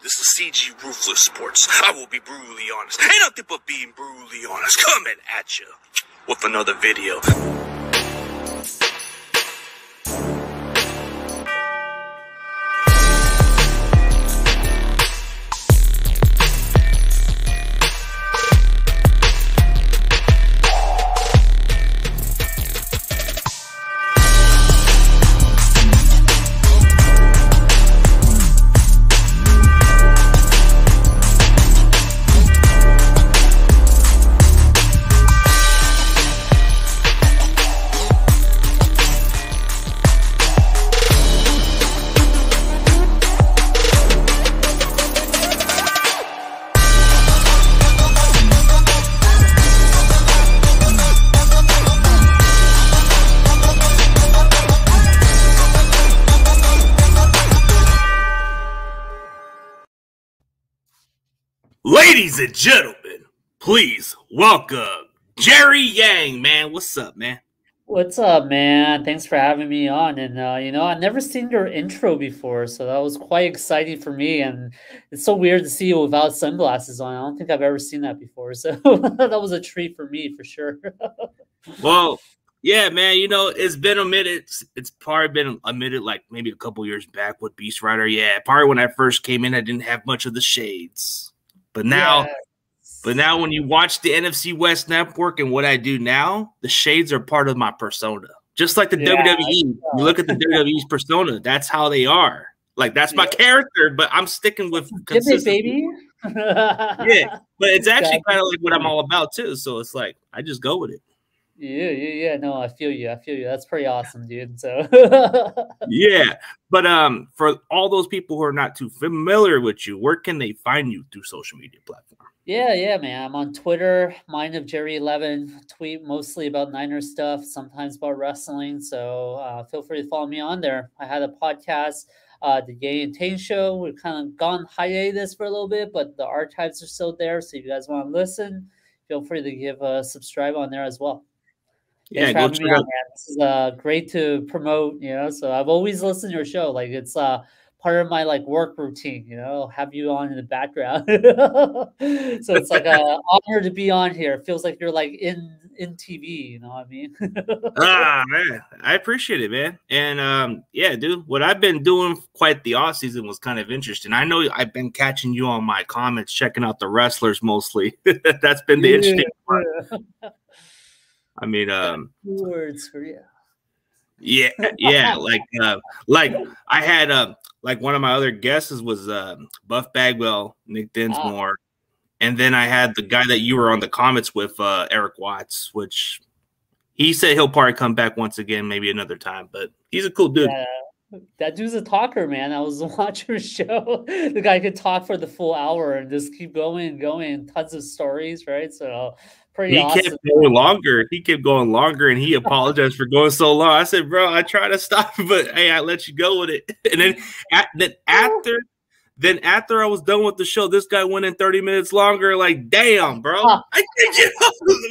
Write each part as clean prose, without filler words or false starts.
This is CG Ruthless Sports. I will be brutally honest. Ain't nothing but being brutally honest. Coming at you with another video. Ladies and gentlemen, please welcome Jerry Yang, man. What's up, man? What's up, man? Thanks for having me on. And, I've never seen your intro before, so that was quite exciting for me. And it's so weird to see you without sunglasses on. I don't think I've ever seen that before. So that was a treat for me, for sure. Well, yeah, man, it's been a minute. It's probably been a minute, like maybe a couple years back with Beast Rider. Yeah, probably when I first came in, I didn't have much of the shades. But now, when you watch the NFC West Network and what I do now, the shades are part of my persona. Just like the WWE, you look at the WWE's persona, that's how they are. Like, that's my character, but I'm sticking with consistency. Baby. Yeah, but it's actually kind of like what I'm all about, too. So it's like, I just go with it. Yeah. No, I feel you. That's pretty awesome, dude. So yeah, but for all those people who are not too familiar with you, where can they find you through social media platform? Yeah, man. I'm on Twitter, Mind of Jerry 11. Tweet mostly about Niners stuff, sometimes about wrestling. So feel free to follow me on there. I had a podcast, the Yay and Tane Show. We've kind of gone hiatus for a little bit, but the archives are still there. So if you guys want to listen, feel free to give a subscribe on there as well. Yeah, go check out. This is great to promote, so I've always listened to your show. Like, it's part of my work routine, have you on in the background. So it's like an honor to be on here. It feels like you're like in TV, you know what I mean? Man, I appreciate it, man. And yeah, dude, what I've been doing quite the off season was kind of interesting. I know I've been catching you on my comments, checking out the wrestlers mostly. That's been the interesting part. I mean, words for you. Yeah. Like I had like one of my other guesses was Buff Bagwell, Nick Dinsmore, and then I had the guy that you were on the comments with, Eric Watts, which he said he'll probably come back once again, maybe another time, but he's a cool dude. Yeah. That dude's a talker, man. I was watching a show. The guy could talk for the full hour and just keep going, tons of stories, right? So pretty awesome. Kept going longer. He kept going longer, and he apologized for going so long. I said, bro, I tried to stop, but hey, I let you go with it. And then after I was done with the show, this guy went in 30 minutes longer. Like, damn, bro. I think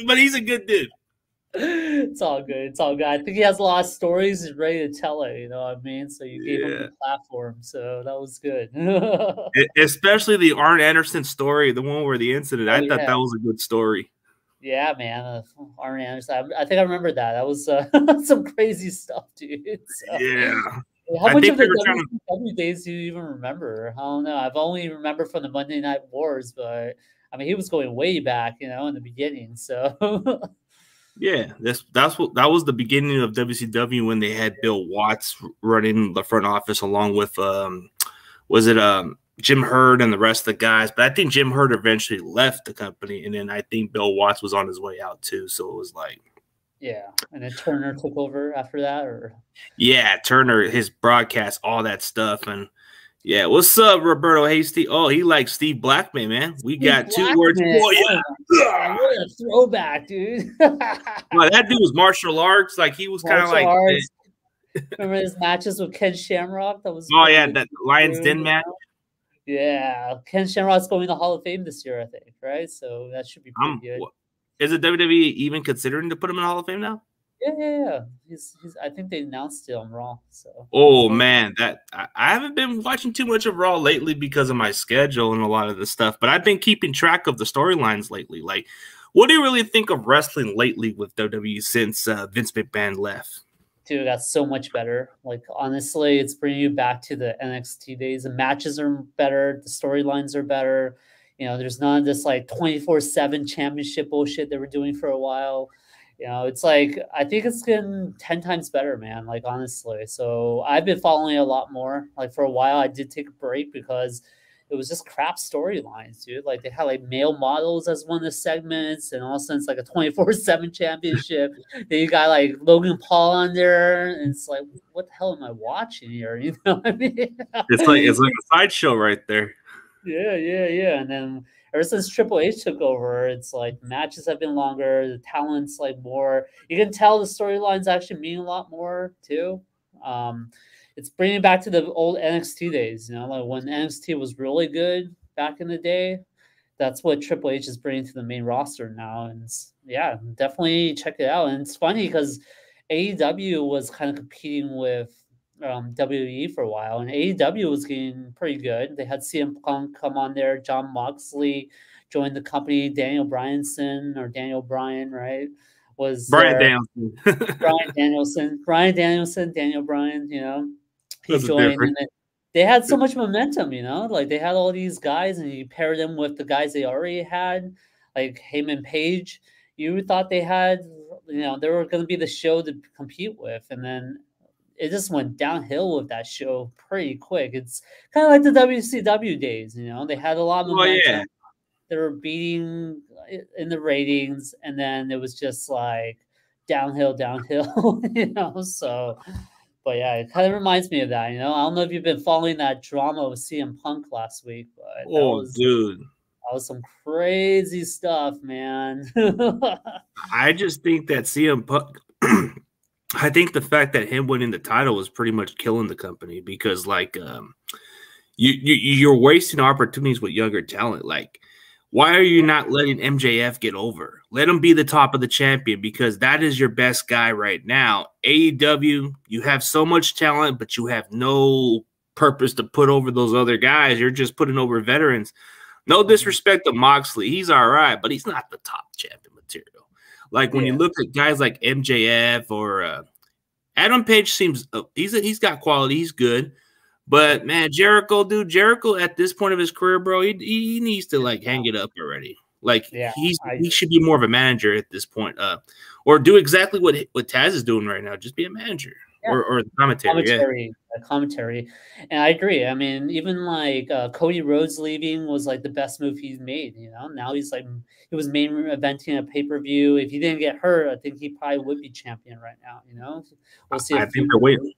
but he's a good dude. It's all good. I think he has a lot of stories. He's ready to tell it. You know what I mean? So you gave him the platform. So that was good. Especially the Arn Anderson story, the one where the incident. I thought that was a good story. Yeah, man. Arn Anderson. I think I remember that. That was some crazy stuff, dude. So, yeah. How much of the WCW days do you even remember? I don't know. I've only remembered from the Monday Night Wars, but I mean, he was going way back, in the beginning. So. Yeah, that was the beginning of WCW when they had Bill Watts running the front office along with Jim Herd and the rest of the guys. But I think Jim Herd eventually left the company, and then I think Bill Watts was on his way out too. So it was like, yeah, and then Turner took over after that, or Turner, his broadcast, all that stuff, and. Yeah, what's up, Roberto Hasty? Oh, he likes Steve Blackman, man. We got two words. Oh, yeah. What a throwback, dude. Well, that dude was martial arts. Like, he was kind of like. Remember his matches with Ken Shamrock? That was. Oh, yeah, that Lions Den match. Yeah, Ken Shamrock's going to the Hall of Fame this year, I think, right? So that should be pretty good. Is the WWE even considering to put him in the Hall of Fame now? Yeah. He's. I think they announced it on Raw. So. Oh man, that I haven't been watching too much of Raw lately because of my schedule and a lot of the stuff, but I've been keeping track of the storylines lately. Like, what do you really think of wrestling lately with WWE since Vince McMahon left? Dude, that's so much better. Like, honestly, it's bringing you back to the NXT days. The matches are better. The storylines are better. You know, there's none of this like 24/7 championship bullshit they were doing for a while. You know, it's like, I think it's getting 10 times better, man. Like, honestly. So I've been following it a lot more. Like, for a while, I did take a break because it was just crap storylines, dude. Like, they had like male models as one of the segments, and all of a sudden it's like a 24/7 championship. Then you got like Logan Paul on there, and it's like, what the hell am I watching here? You know what I mean? It's like a sideshow right there. Yeah. And then ever since Triple H took over, it's like matches have been longer, the talent's like more. You can tell the storylines actually mean a lot more too. It's bringing back to the old NXT days, you know, like when NXT was really good back in the day. That's what Triple H is bringing to the main roster now, and yeah, definitely check it out. And it's funny because AEW was kind of competing with WWE for a while, and AEW was getting pretty good. They had CM Punk come on there, John Moxley joined the company, Daniel Bryan, right? Was Brian Danielson, Daniel Bryan, you know, he joined. And they had so much momentum, you know, like they had all these guys, and you pair them with the guys they already had, like Heyman Page. You thought they had, you know, they were going to be the show to compete with, and then it just went downhill with that show pretty quick. It's kind of like the WCW days, you know. They had a lot of momentum. Yeah. They were beating in the ratings, and then it was just like downhill, you know. So, but yeah, it kind of reminds me of that, you know. I don't know if you've been following that drama with CM Punk last week, but dude, that was some crazy stuff, man. I just think that CM Punk. I think the fact that him winning the title was pretty much killing the company because, like, you're wasting opportunities with younger talent. Like, why are you not letting MJF get over? Let him be the top of the champion because that is your best guy right now. AEW, you have so much talent, but you have no purpose to put over those other guys. You're just putting over veterans. No disrespect to Moxley. He's all right, but he's not the top champion material. Like when you look at guys like MJF or Adam Page seems he's got quality, he's good, but man, Jericho at this point of his career, bro, he needs to like hang it up already. Like he should be more of a manager at this point, or do exactly what Taz is doing right now, just be a manager. Yeah. Or commentary. Commentary. And I agree. I mean, even like Cody Rhodes leaving was like the best move he's made, you know. Now he was main eventing a pay-per-view. If he didn't get hurt, I think he probably would be champion right now, you know. We'll see. I think they're waiting.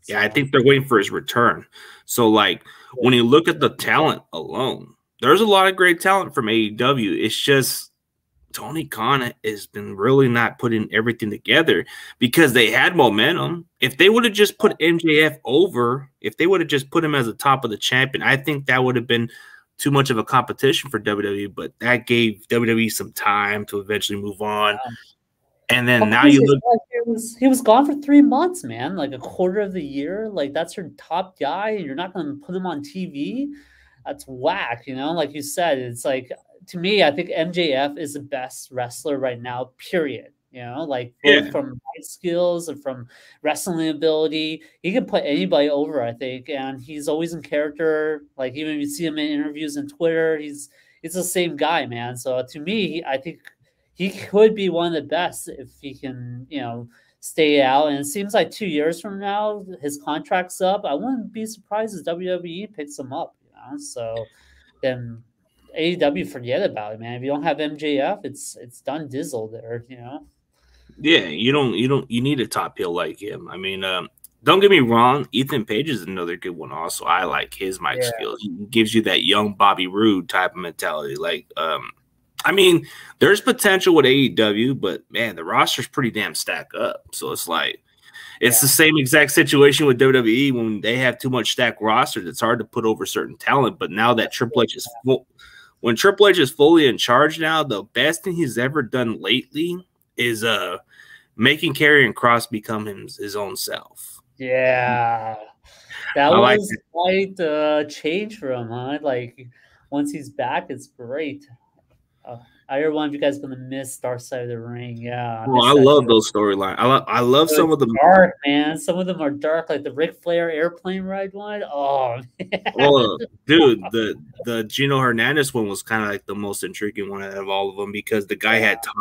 So. Yeah, I think they're waiting for his return. So like when you look at the talent alone, there's a lot of great talent from AEW. It's just Tony Khan has been really not putting everything together because they had momentum. If they would have just put MJF over, if they would have just put him as the top of the champion, I think that would have been too much of a competition for WWE, but that gave WWE some time to eventually move on. And then now you look. He was gone for 3 months, man, like a quarter of the year. Like that's your top guy, and you're not going to put him on TV. That's whack, you know. Like you said, it's like. To me, I think MJF is the best wrestler right now, period. You know, like from life skills and from wrestling ability, he can put anybody over, I think. And he's always in character. Like even if you see him in interviews and Twitter, he's the same guy, man. So to me, I think he could be one of the best if he can, you know, stay out. And it seems like 2 years from now, his contract's up. I wouldn't be surprised if WWE picks him up, you know. So then AEW, forget about it, man. If you don't have MJF, it's done dizzle there, you know. Yeah, you need a top heel like him. I mean, don't get me wrong, Ethan Page is another good one. Also, I like his mic skills. He gives you that young Bobby Roode type of mentality. Like, I mean, there's potential with AEW, but man, the roster's pretty damn stacked up. So it's like it's the same exact situation with WWE when they have too much stacked rosters. It's hard to put over certain talent. But now that Triple H is full. When Triple H is fully in charge now, the best thing he's ever done lately is making Karrion Kross become his own self. Yeah, that I like was quite a change for him, huh? Like once he's back, it's great. I hear one of you guys gonna miss Dark Side of the Ring. Yeah, I Oh, miss I that love too. those storylines. I love some of It's them. dark, man. Some of them are dark, like the Ric Flair airplane ride one. Oh man. Oh, dude, the Gino Hernandez one was kind of like the most intriguing one out of all of them because the guy had top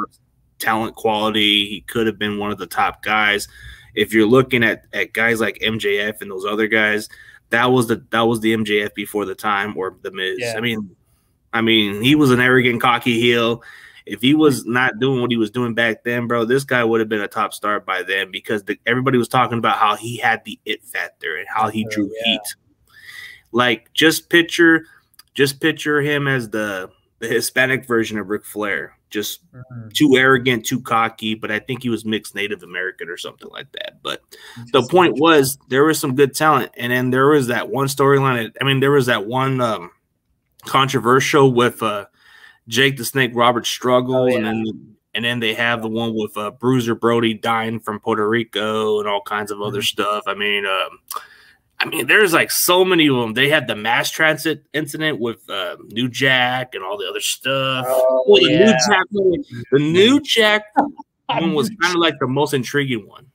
talent quality. He could have been one of the top guys. If you're looking at guys like MJF and those other guys, that was the MJF before the time, or the Miz. Yeah. I mean, he was an arrogant, cocky heel. If he was not doing what he was doing back then, bro, this guy would have been a top star by then because everybody was talking about how he had the it factor and how he drew heat. Like, just picture him as the Hispanic version of Ric Flair. Just too arrogant, too cocky, but I think he was mixed Native American or something like that. But the point was, there was some good talent, and then there was that one storyline. I mean, there was that one controversial with Jake the Snake Roberts struggle, and then they have the one with Bruiser Brody dying from Puerto Rico and all kinds of other stuff. I mean, there's like so many of them. They had the mass transit incident with New Jack and all the other stuff. The New Jack one was kind of like the most intriguing one.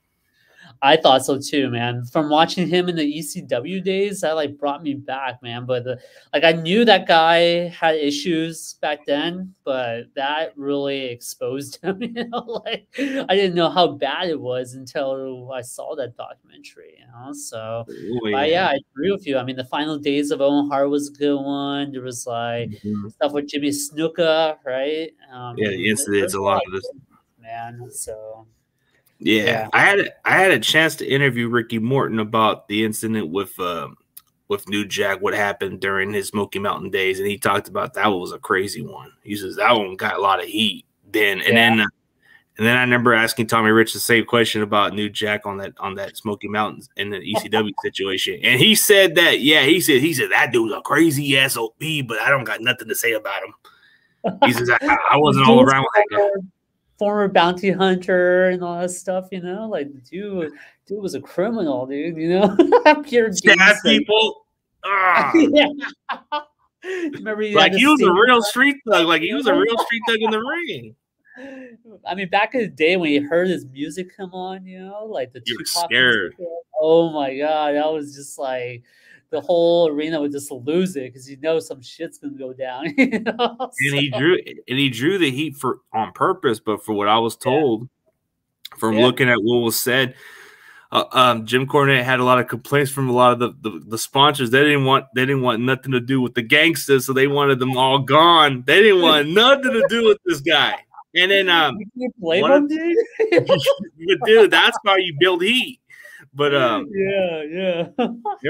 I thought so too, man. From watching him in the ECW days, that like brought me back, man. But like I knew that guy had issues back then, but that really exposed him. You know, like I didn't know how bad it was until I saw that documentary. You know, so yeah, I agree with you. I mean, the final days of Owen Hart was a good one. There was like stuff with Jimmy Snuka, right? The incidents, a lot of this, man. So. Yeah, I had a chance to interview Ricky Morton about the incident with New Jack, what happened during his Smoky Mountain days, and he talked about that was a crazy one. He says that one got a lot of heat then, and then I remember asking Tommy Rich the same question about New Jack on that Smoky Mountains in the ECW situation, and he said that he said that dude was a crazy SOB, but I don't got nothing to say about him. He says I wasn't all around with that guy. Former bounty hunter and all that stuff, you know, like dude was a criminal, dude. You know, pure stab people. Remember, he was a real street thug. Like he was a real street thug in the ring. I mean, back in the day when you heard his music come on, you know, like the you were scared. Oh my god, that was just like. The whole arena would just lose it because you know some shit's gonna go down. You know? And he drew the heat on purpose, but for what I was told from looking at what was said, Jim Cornette had a lot of complaints from a lot of the sponsors. They didn't want nothing to do with the gangsters, so they wanted them all gone. They didn't want nothing to do with this guy. And then dude, that's how you build heat. But there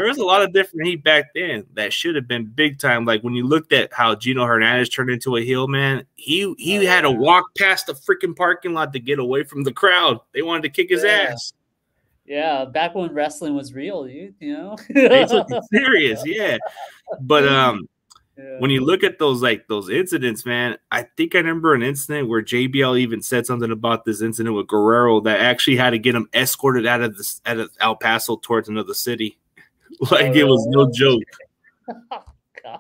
was a lot of different heat back then that should have been big time. Like when you looked at how Gino Hernandez turned into a heel, man, he had to walk past the freaking parking lot to get away from the crowd. They wanted to kick his ass. Yeah, back when wrestling was real, you know. They took it serious, But when you look at those incidents, man, I think I remember an incident where JBL even said something about this incident with Guerrero that actually had to get him escorted out of El Paso towards another city. Like it was no joke. Oh, God.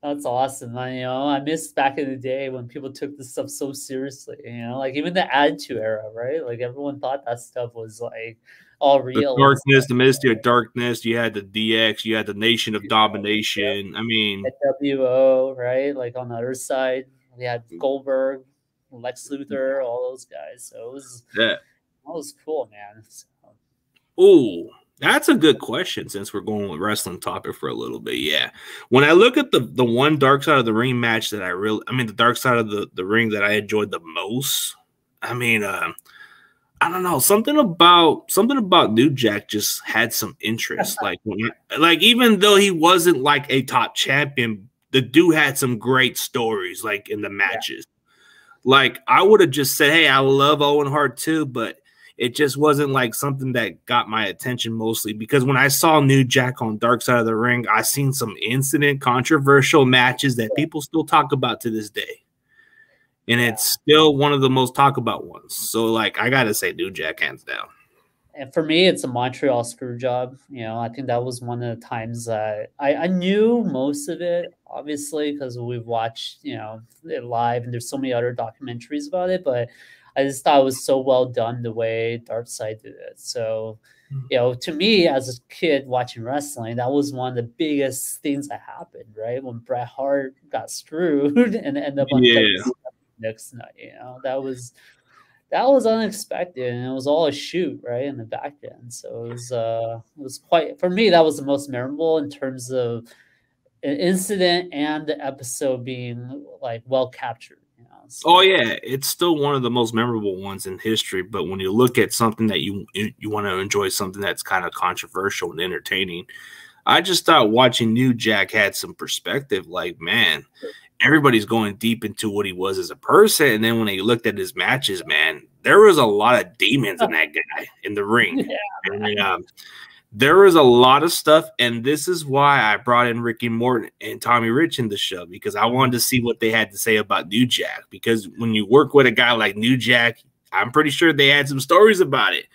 That's awesome. I miss back in the day when people took this stuff so seriously, you know, like even the Attitude Era, right? Like everyone thought that stuff was like all real. The darkness, the Ministry of Darkness, you had the DX, you had the Nation of Domination. I mean, WO, right? Like on the other side, we had Goldberg, Lex Luthor, all those guys. So that was cool, man. So. Ooh, that's a good question since we're going with wrestling topic for a little bit. Yeah. When I look at the one Dark Side of the Ring match that the Dark Side of the Ring that I enjoyed the most, I don't know, something about New Jack just had some interest. Like even though he wasn't like a top champion, the dude had some great stories like in the matches. Like I would have just said, hey, I love Owen Hart too, but it just wasn't like something that got my attention mostly because when I saw New Jack on Dark Side of the Ring, I seen some controversial matches that people still talk about to this day. and it's still one of the most talked about ones. So, like, I gotta say, New Jack hands down. And for me, it's a Montreal screw job. You know, I think that was one of the times that I knew most of it, obviously, because we've watched, you know, it live, and there's so many other documentaries about it. But I just thought it was so well done the way Darkside did it. So, you know, to me as a kid watching wrestling, that was one of the biggest things that happened, right? When Bret Hart got screwed and ended up on WCW next night. You know, that was unexpected, and it was all a shoot, right, in the back end. So it was quite, for me, that was the most memorable in terms of an incident and the episode being like well captured. You know? So, oh yeah, it's still one of the most memorable ones in history. But when you look at something that you want to enjoy, something that's kind of controversial and entertaining, I just thought watching New Jack had some perspective. Like, man, everybody's going deep into what he was as a person. And then when they looked at his matches, man, there was a lot of demons in that guy in the ring. Yeah. And, there was a lot of stuff. And this is why I brought in Ricky Morton and Tommy Rich in the show, because I wanted to see what they had to say about New Jack. Because when you work with a guy like New Jack, I'm pretty sure they had some stories about it.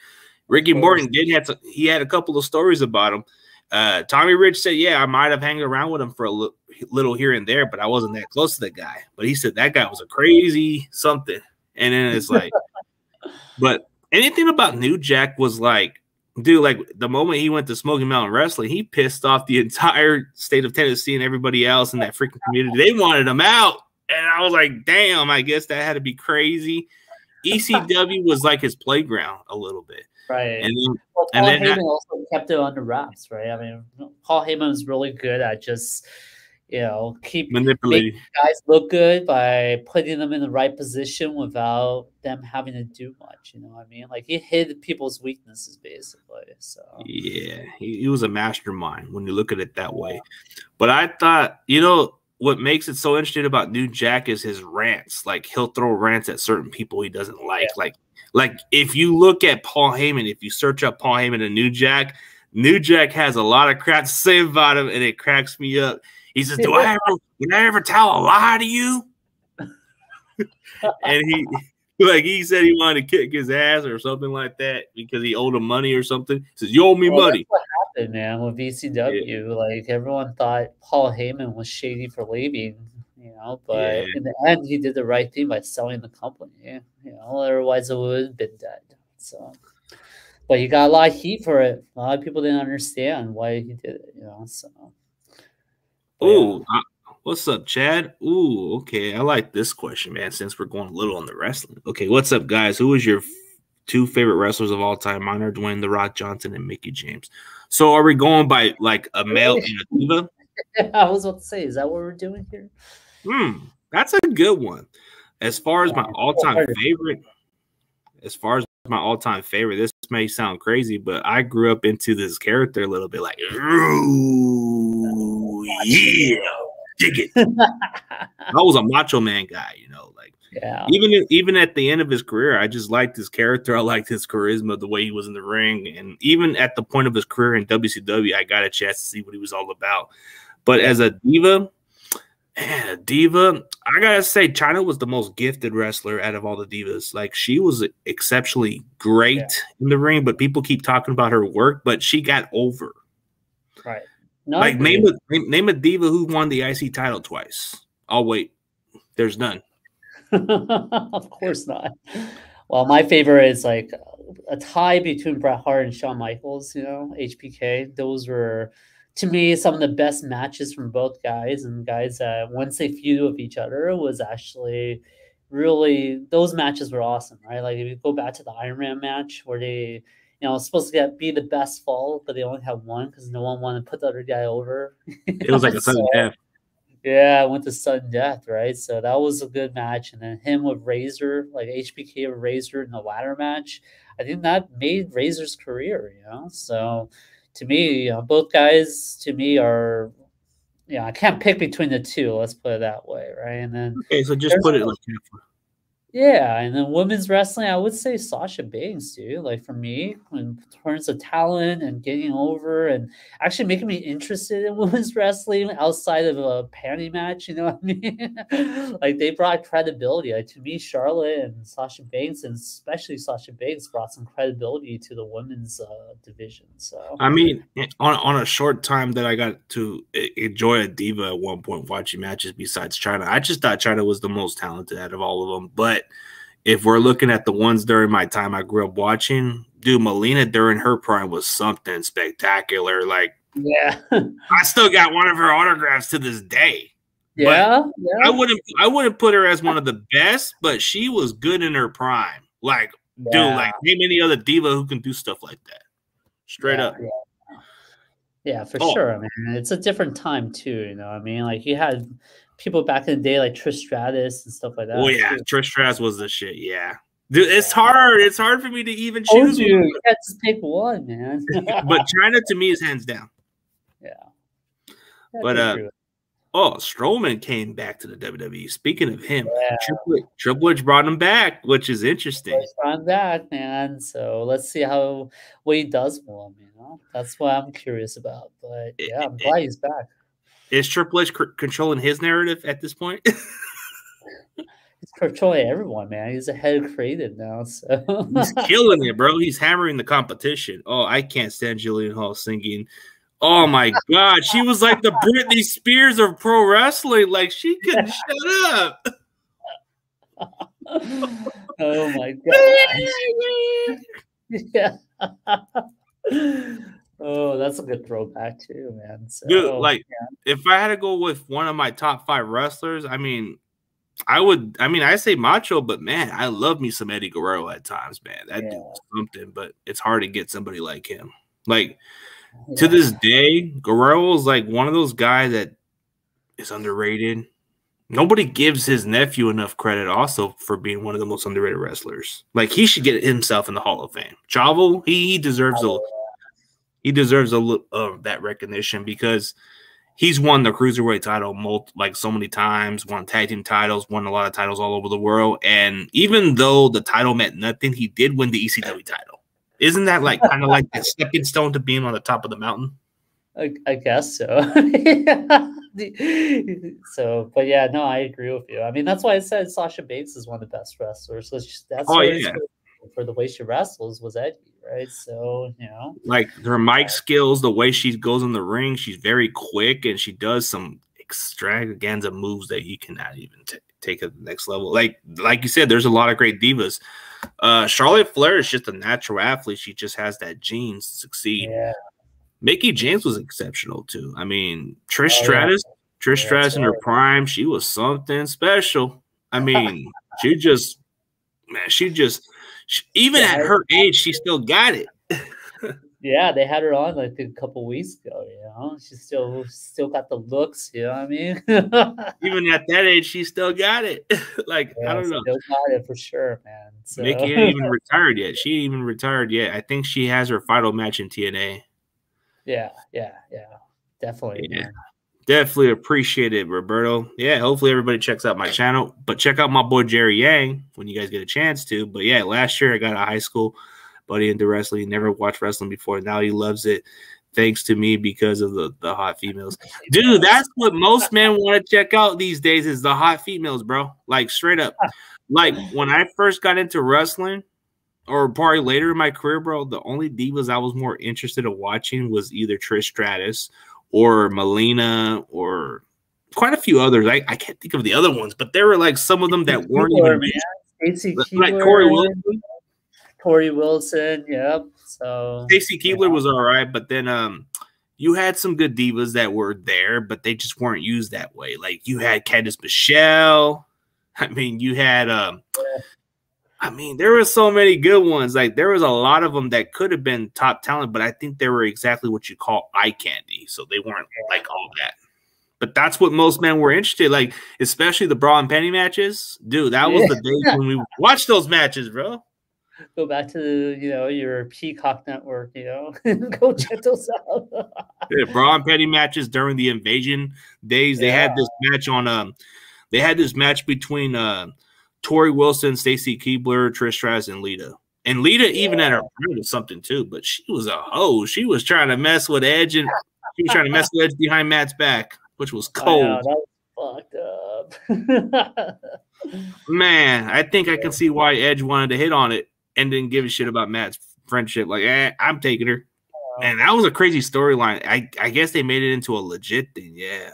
Ricky Morton he had a couple of stories about him. Tommy Rich said, yeah, I might have hanged around with him for a little here and there, but I wasn't that close to the guy. But he said that guy was a crazy something. And then it's like, but anything about New Jack was like, dude, like the moment he went to Smoky Mountain Wrestling, he pissed off the entire state of Tennessee and everybody else in that freaking community. They wanted him out. And I was like, damn, I guess that had to be crazy. ECW was like his playground a little bit. Right. And then, well, Paul Heyman also kept it under wraps, right? I mean, Paul Heyman was really good at just, you know, keep manipulating guys look good by putting them in the right position without them having to do much. You know what I mean? Like, he hid people's weaknesses, basically. So yeah, he was a mastermind when you look at it that way. But I thought, you know, what makes it so interesting about New Jack is his rants. Like, he'll throw rants at certain people he doesn't like. Yeah. Like if you look at Paul Heyman, if you search up Paul Heyman and New Jack has a lot of crap to say about him, and it cracks me up. He says, did I ever tell a lie to you? And he said he wanted to kick his ass or something like that because he owed him money or something. He says, you owe me money. That's what happened, man, with VCW. Yeah. Like, everyone thought Paul Heyman was shady for leaving, you know, but in the end, he did the right thing by selling the company, you know, otherwise it would have been dead. So, but he got a lot of heat for it. A lot of people didn't understand why he did it, you know, so. Oh, what's up, Chad? Ooh, okay. I like this question, man, since we're going a little on the wrestling. Okay, what's up, guys? Who is your two favorite wrestlers of all time? Mine are Dwayne The Rock Johnson and Mickey James. So are we going by like a male and a diva? I was about to say, is that what we're doing here? That's a good one. As far as my all-time favorite, this may sound crazy, but I grew up into this character a little bit, like, ooh, yeah, dig it. I was a Macho Man guy, you know, like, yeah. Even at the end of his career, I just liked his character. I liked his charisma, the way he was in the ring, and even at the point of his career in WCW, I got a chance to see what he was all about. But as a diva, I gotta say, Chyna was the most gifted wrestler out of all the divas. Like, she was exceptionally great in the ring, but people keep talking about her work, but she got over. Right. Like, name a diva who won the IC title twice. Oh, wait. There's none. Of course not. Well, my favorite is like a tie between Bret Hart and Shawn Michaels, you know, HBK. Those were, to me, some of the best matches from both guys, and guys that once they feud with each other was actually really, those matches were awesome, right? Like, if you go back to the Iron Man match where they, you know, supposed to be the best fall, but they only have one because no one wanted to put the other guy over. It was like a sudden death. Yeah, I went to sudden death, right? So that was a good match. And then him with Razor, like HBK with Razor in the ladder match, I think that made Razor's career, you know? So to me, you know, both guys to me are, you know, I can't pick between the two. Let's put it that way, right? And then okay, so just put it like Yeah, and then women's wrestling, I would say Sasha Banks, dude. Like for me, in terms of talent and getting over and actually making me interested in women's wrestling outside of a panty match, you know what I mean? Like they brought credibility. Like to me, Charlotte and Sasha Banks, and especially Sasha Banks, brought some credibility to the women's division. So I mean, on a short time that I got to enjoy a diva at one point watching matches besides China, I just thought China was the most talented out of all of them. But if we're looking at the ones during my time I grew up watching, dude, Melina during her prime was something spectacular. Like, yeah, I still got one of her autographs to this day. yeah, I wouldn't put her as one of the best, but she was good in her prime. Like, dude, like name any other diva who can do stuff like that. Straight up. Yeah, for sure. I mean, it's a different time too, you know. I mean, like you had people back in the day like Trish Stratus and stuff like that. Oh yeah, Trish Stratus was the shit. Yeah, dude, it's hard. It's hard for me to even choose. You had to pick one, man. But China to me is hands down. Yeah. But Strowman came back to the WWE. Speaking of him, Triple H brought him back, which is interesting. Brought him back, man. So let's see what he does for him. You know, that's what I'm curious about. But yeah, I'm glad he's back. Is Triple H controlling his narrative at this point? He's controlling everyone, man. He's the head of creative now. So he's killing it, bro. He's hammering the competition. Oh, I can't stand Jillian Hall singing. Oh my God, she was like the Britney Spears of pro wrestling. Like she couldn't shut up. Oh my God. Yeah. Oh, that's a good throwback too, man. So, dude, like if I had to go with one of my top 5 wrestlers, I mean, I say Macho, but man, I love me some Eddie Guerrero at times, man. That dude was something, but it's hard to get somebody like him. Like to this day, Guerrero is like one of those guys that is underrated. Nobody gives his nephew enough credit also for being one of the most underrated wrestlers. Like he should get himself in the Hall of Fame. Chavo, he deserves that recognition because he's won the cruiserweight title like so many times, won tag team titles, won a lot of titles all over the world. And even though the title meant nothing, he did win the ECW title. Isn't that like kind of like a stepping stone to being on the top of the mountain? I guess so. So, but yeah, no, I agree with you. I mean, that's why I said Sasha Banks is one of the best wrestlers. So that's for the way she wrestles was Eddie, right? So, you know, like her mic skills, the way she goes in the ring, she's very quick and she does some extravaganza moves that you cannot even take at the next level. Like you said, there's a lot of great divas. Charlotte Flair is just a natural athlete. She just has that genes to succeed. Yeah. Mickie James was exceptional too. I mean, Trish Stratus in her prime, she was something special. I mean, even at her age, she still got it. Yeah, they had her on like a couple weeks ago, you know. She still got the looks, you know what I mean? Even at that age, she still got it. Like, I don't know. Still got it for sure, man. So. Mickie ain't even retired yet. She ain't even retired yet. I think she has her final match in TNA. Yeah. Definitely. Yeah. Definitely appreciate it, Roberto. Yeah, hopefully everybody checks out my channel. But check out my boy Jerry Yang when you guys get a chance to. But yeah, last year I got a high school buddy into wrestling. He never watched wrestling before. Now he loves it thanks to me because of the hot females. Dude, that's what most men want to check out these days is the hot females, bro. Like straight up. Like when I first got into wrestling or probably later in my career, bro, the only divas I was more interested in watching was either Trish Stratus or Melina or quite a few others. I can't think of the other ones, but there were like some of them that weren't even Stacy like Corey Wilson. Corey Wilson, yep. So Stacy Keibler was all right, but then you had some good divas that were there, but they just weren't used that way. Like you had Candice Michelle. I mean, you had I mean, there were so many good ones. Like there was a lot of them that could have been top talent, but I think they were exactly what you call eye candy. So they weren't like all that. But that's what most men were interested, like especially the bra and panty matches. Dude, that was the days when we watched those matches, bro. Go back to your Peacock network, go check those out. Yeah, bra and panty matches during the Invasion days. They had this match on they had this match between Tori Wilson, Stacy Keibler, Trish Stratus, and Lita. And Lita, even at her prime, was something too, but she was a hoe. She was trying to mess with Edge, and she was trying to mess with Edge behind Matt's back, which was cold. That was fucked up. Man, I think I can see why Edge wanted to hit on it and didn't give a shit about Matt's friendship. Like, I'm taking her. Man, that was a crazy storyline. I guess they made it into a legit thing. Yeah.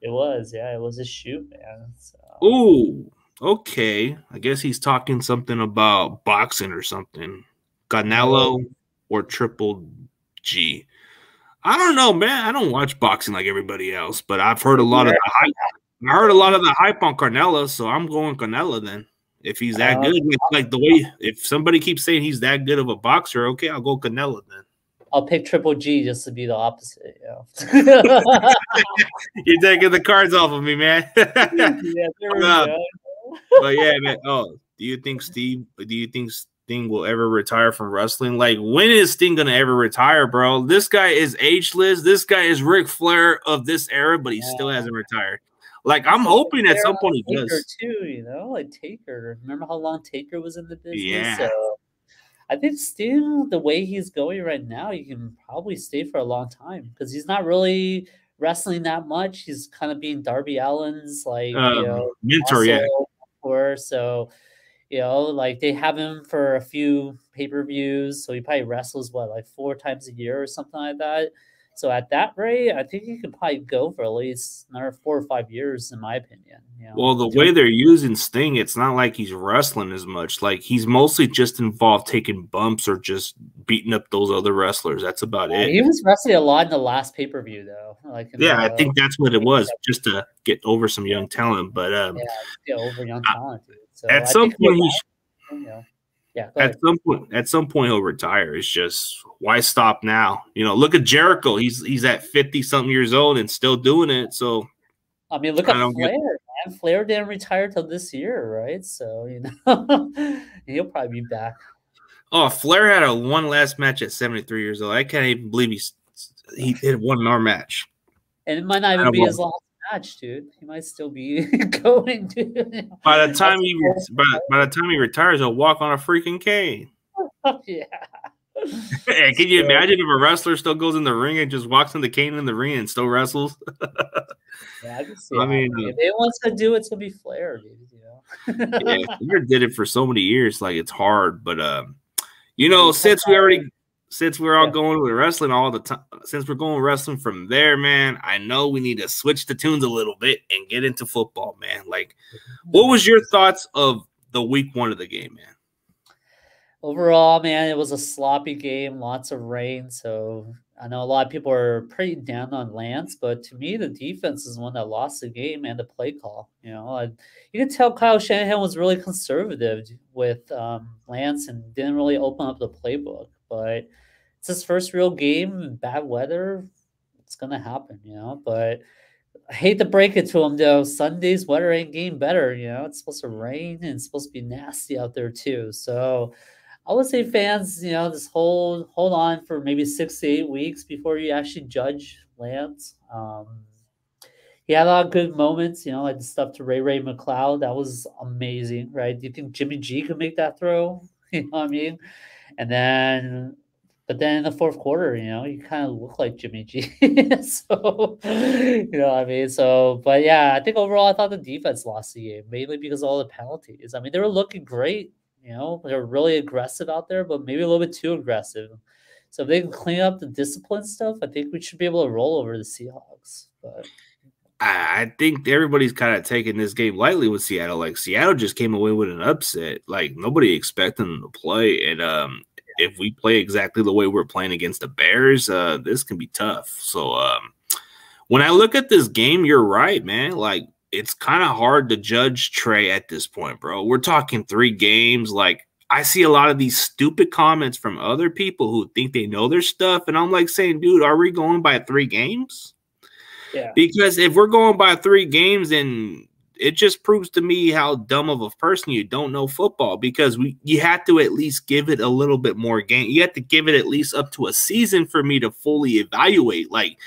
It was. Yeah, it was a shoot, man. So. Ooh. Okay, I guess he's talking something about boxing or something. Canelo or Triple G. I don't know, man. I don't watch boxing like everybody else, but I've heard a lot of the hype. I heard a lot of the hype on Canelo, so I'm going Canelo then. If he's that good, like the way, if somebody keeps saying he's that good of a boxer, okay, I'll go Canelo then. I'll pick Triple G just to be the opposite. You're taking the cards off of me, man. But yeah, man. Oh, do you think Sting will ever retire from wrestling? Like, when is Sting gonna ever retire, bro? This guy is ageless. This guy is Ric Flair of this era, but he still hasn't retired. Like, I'm hoping at some point he does. Too, like Taker. Remember how long Taker was in the business? Yeah. So I think Sting, the way he's going right now, he can probably stay for a long time because he's not really wrestling that much. He's kind of being Darby Allin's mentor, yeah. So, like they have him for a few pay-per-views. So he probably wrestles, like 4 times a year or something like that. So at that rate, I think he could probably go for at least another 4 or 5 years, in my opinion. Well, the way they're using Sting, it's not like he's wrestling as much. Like, he's mostly just involved taking bumps or just beating up those other wrestlers. That's about it. He was wrestling a lot in the last pay-per-view, though. I think that's what it was, just to get over some young talent. But get over young talent. Dude. So at some point, at some point he'll retire. It's just, why stop now? Look at Jericho. He's at 50-something years old and still doing it. So I mean, look at Flair. Man. Flair didn't retire till this year, right? So he'll probably be back. Oh, Flair had one last match at 73 years old. I can't even believe he did one more match. And it might not even be his last match, dude. He might still be going, dude. By the time he retires, he'll walk on a freaking cane. Yeah. Hey, can you imagine if a wrestler still goes in the ring and just walks in the cane in the ring and still wrestles? Yeah, I can see. I mean, if they want to do it, it's gonna be Flair, dude. Yeah, Flair did it for so many years. Like, it's hard, but since we're all going with wrestling all the time, since we're going wrestling from there, man, I know we need to switch the tunes a little bit and get into football, man. Like, what was your thoughts of the week 1 of the game, man? Overall, man, it was a sloppy game, lots of rain. So I know a lot of people are pretty down on Lance, but to me, the defense is one that lost the game and the play call. You can tell Kyle Shanahan was really conservative with Lance and didn't really open up the playbook. But it's his first real game, bad weather. It's going to happen, But I hate to break it to him, though. Sunday's weather ain't getting better, It's supposed to rain and it's supposed to be nasty out there, too. So I would say fans, just hold on for maybe 6 to 8 weeks before you actually judge Lance. He had a lot of good moments, like the stuff to Ray McCloud. That was amazing, right? Do you think Jimmy G could make that throw? You know what I mean? But then in the fourth quarter, you kind of look like Jimmy G. So, you know what I mean? So, but yeah, I think overall, I thought the defense lost the game, mainly because of all the penalties. I mean, they were looking great. They're really aggressive out there, but maybe a little bit too aggressive. So if they can clean up the discipline stuff, I think we should be able to roll over the Seahawks. But I think everybody's kind of taking this game lightly with Seattle. Like, Seattle just came away with an upset. Like, nobody expected them to play. And if we play exactly the way we're playing against the Bears, this can be tough. So when I look at this game, you're right, man. Like, it's kind of hard to judge Trey at this point, bro. We're talking 3 games. Like, I see a lot of these stupid comments from other people who think they know their stuff. And I'm like saying, dude, are we going by 3 games? Yeah. Because if we're going by 3 games, then it just proves to me how dumb of a person you don't know football, because you have to at least give it a little bit more game. You have to give it at least up to a season for me to fully evaluate. Like,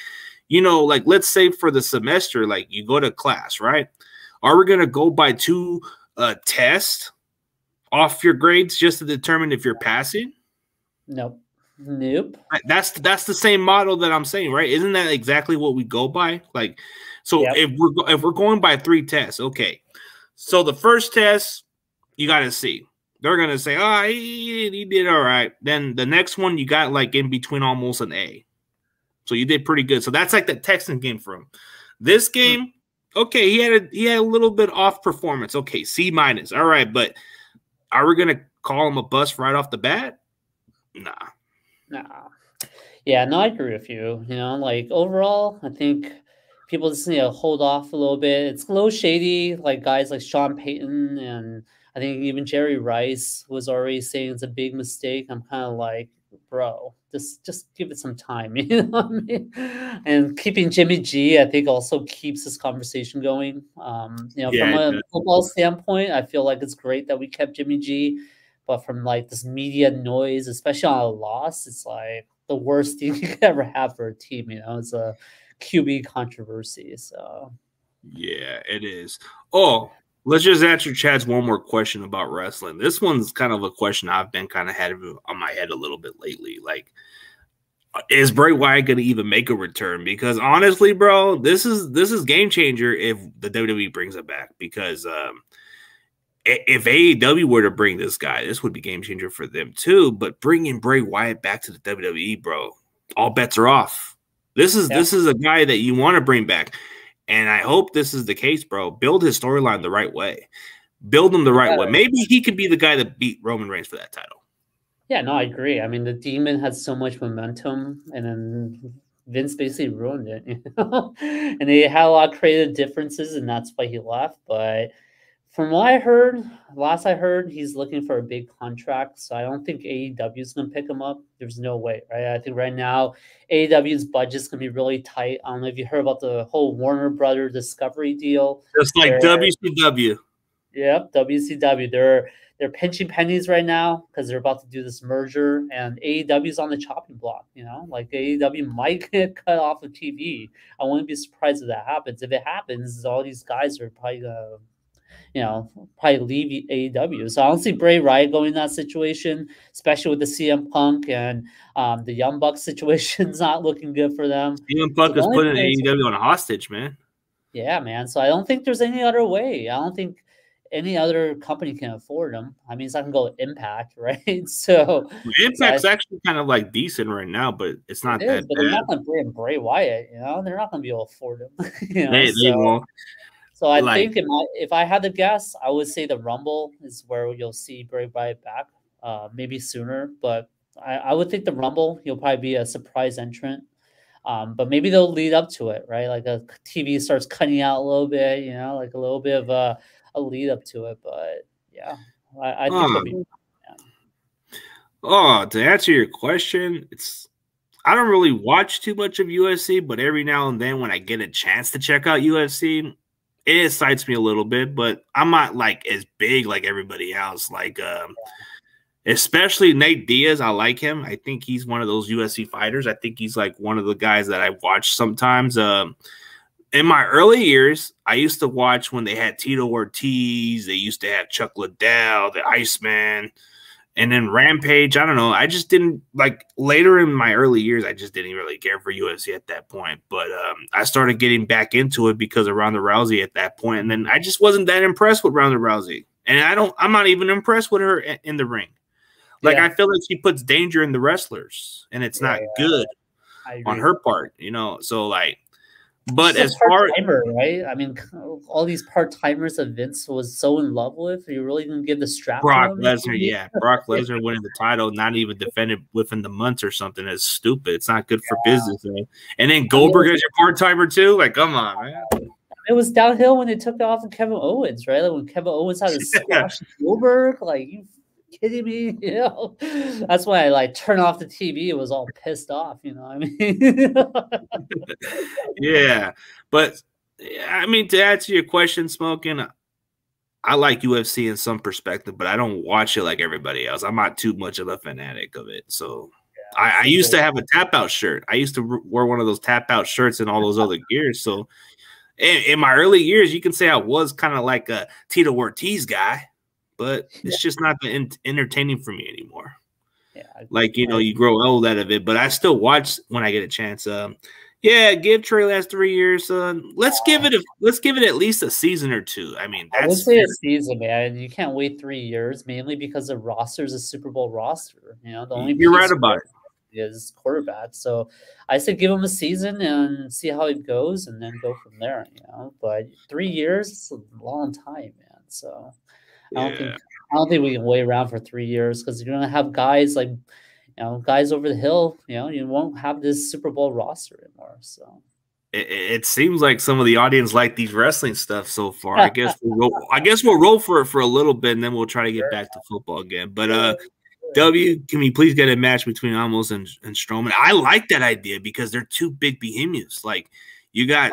like, let's say for the semester, like, you go to class, right? Are we going to go by 2 test off your grades just to determine if you're passing? Nope. Nope. That's the same model that I'm saying, right? Isn't that exactly what we go by? Like, so if we're going by 3 tests, okay. So the first test, you got to see. They're gonna say, "Oh, he did all right." Then the next one, you got like in between almost an A, so you did pretty good. So that's like the Texan game for him. This game, okay, he had a little bit off performance. Okay, C-. All right, but are we gonna call him a bust right off the bat? Nah. Yeah, no, I agree with you. You know, like overall, I think people just need to hold off a little bit. It's a little shady, like guys like Sean Payton, and I think even Jerry Rice was already saying it's a big mistake. I'm kind of like, bro, just give it some time, you know what I mean? And keeping Jimmy G, I think, also keeps this conversation going. You know, from a football standpoint, I feel like it's great that we kept Jimmy G, but from like this media noise, especially on a loss, it's like the worst thing you could ever have for a team. You know, it's a QB controversy. So yeah, it is. Oh, let's just answer Chad's one more question about wrestling. This one's kind of a question I've been kind of had on my head a little bit lately. Like, is Bray Wyatt going to even make a return? Because honestly, bro, this is game changer if the WWE brings it back. Because if AEW were to bring this guy, this would be game changer for them too. But bringing Bray Wyatt back to the WWE, bro, all bets are off. This is a guy that you want to bring back. And I hope this is the case, bro. Build his storyline the right way. Build him the right way. Maybe he could be the guy that beat Roman Reigns for that title. Yeah, no, I agree. I mean, the Demon had so much momentum, and then Vince basically ruined it, you know? And they had a lot of creative differences, and that's why he left. But from what I heard, last I heard, he's looking for a big contract. So I don't think AEW is going to pick him up. There's no way, right? I think right now AEW's budget's going to be really tight. I don't know if you heard about the whole Warner Brother Discovery deal. Just like WCW. Yep, WCW. They're pinching pennies right now because they're about to do this merger, and AEW's on the chopping block. You know, like AEW might get cut off of TV. I wouldn't be surprised if that happens. If it happens, all these guys are probably gonna, you know, probably leave AEW. So I don't see Bray Wyatt going in that situation, especially with the CM Punk and the Young Bucks situation's not looking good for them. CM Punk is putting AEW on a hostage, man. Yeah, man. So I don't think there's any other way. I don't think any other company can afford them. I mean, it's not going to go Impact, right? So Impact's actually kind of like decent right now, but it's not that but bad. They're not going to bring Bray Wyatt, you know? They're not going to be able to afford him. You know? They won't. So I think if I had to guess, I would say the Rumble is where you'll see Bray Wyatt back, maybe sooner. But I would think the Rumble, he'll probably be a surprise entrant. But maybe they'll lead up to it, right? Like a TV starts cutting out a little bit, you know, like a little bit of a lead up to it. But yeah, I think it'll be. Oh, to answer your question, I don't really watch too much of UFC, but every now and then when I get a chance to check out UFC, it excites me a little bit, but I'm not like as big like everybody else. Like, especially Nate Diaz, I like him. I think he's one of those UFC fighters. I think he's like one of the guys that I watch sometimes. In my early years, I used to watch when they had Tito Ortiz. They used to have Chuck Liddell, the Iceman, and then Rampage. I don't know. I just didn't like later in my early years. I just didn't really care for UFC at that point. But I started getting back into it because of Ronda Rousey at that point, and then I just wasn't that impressed with Ronda Rousey, and I'm not even impressed with her in the ring. Like I feel like she puts danger in the wrestlers, and it's not good on her part, you know. So like. But she's as far as right, I mean, all these part timers that Vince was so in love with, you really didn't give the strap. Brock Lesnar, Brock Lesnar winning the title, not even defended within the months or something. Is stupid. It's not good for business. Man. And then Goldberg as your part timer too. Like, come on, man. It was downhill when they took it off of Kevin Owens, right? Like when Kevin Owens had to squash Goldberg, like you kidding me? You know, that's why I like turn off the TV. It was all pissed off, you know what I mean? Yeah, but I mean, to answer your question, Smoking, I like UFC in some perspective, but I don't watch it like everybody else. I'm not too much of a fanatic of it. So I used to have a tap out shirt. I used to wear one of those tap out shirts and all those other gears. So In my early years, you can say I was kind of like a Tito Ortiz guy, but it's just not entertaining for me anymore. Yeah, like you grow old out of it, but I still watch when I get a chance. Yeah, give Trey Lance 3 years. Let's give it at least a season or two. I mean, I would say a season, man. You can't wait 3 years, mainly because the roster is a Super Bowl roster. The only you're right about it. Is quarterback. So I say give him a season and see how it goes, and then go from there. But 3 years is a long time, man. So I don't think we can wait around for 3 years, because you're gonna have guys like guys over the hill. You won't have this Super Bowl roster anymore. So it seems like some of the audience like these wrestling stuff so far. I guess we'll roll for it for a little bit, and then we'll try to get back to football again. But W, can we please get a match between Amos and Strowman? I like that idea because they're two big behemoths. Like, you got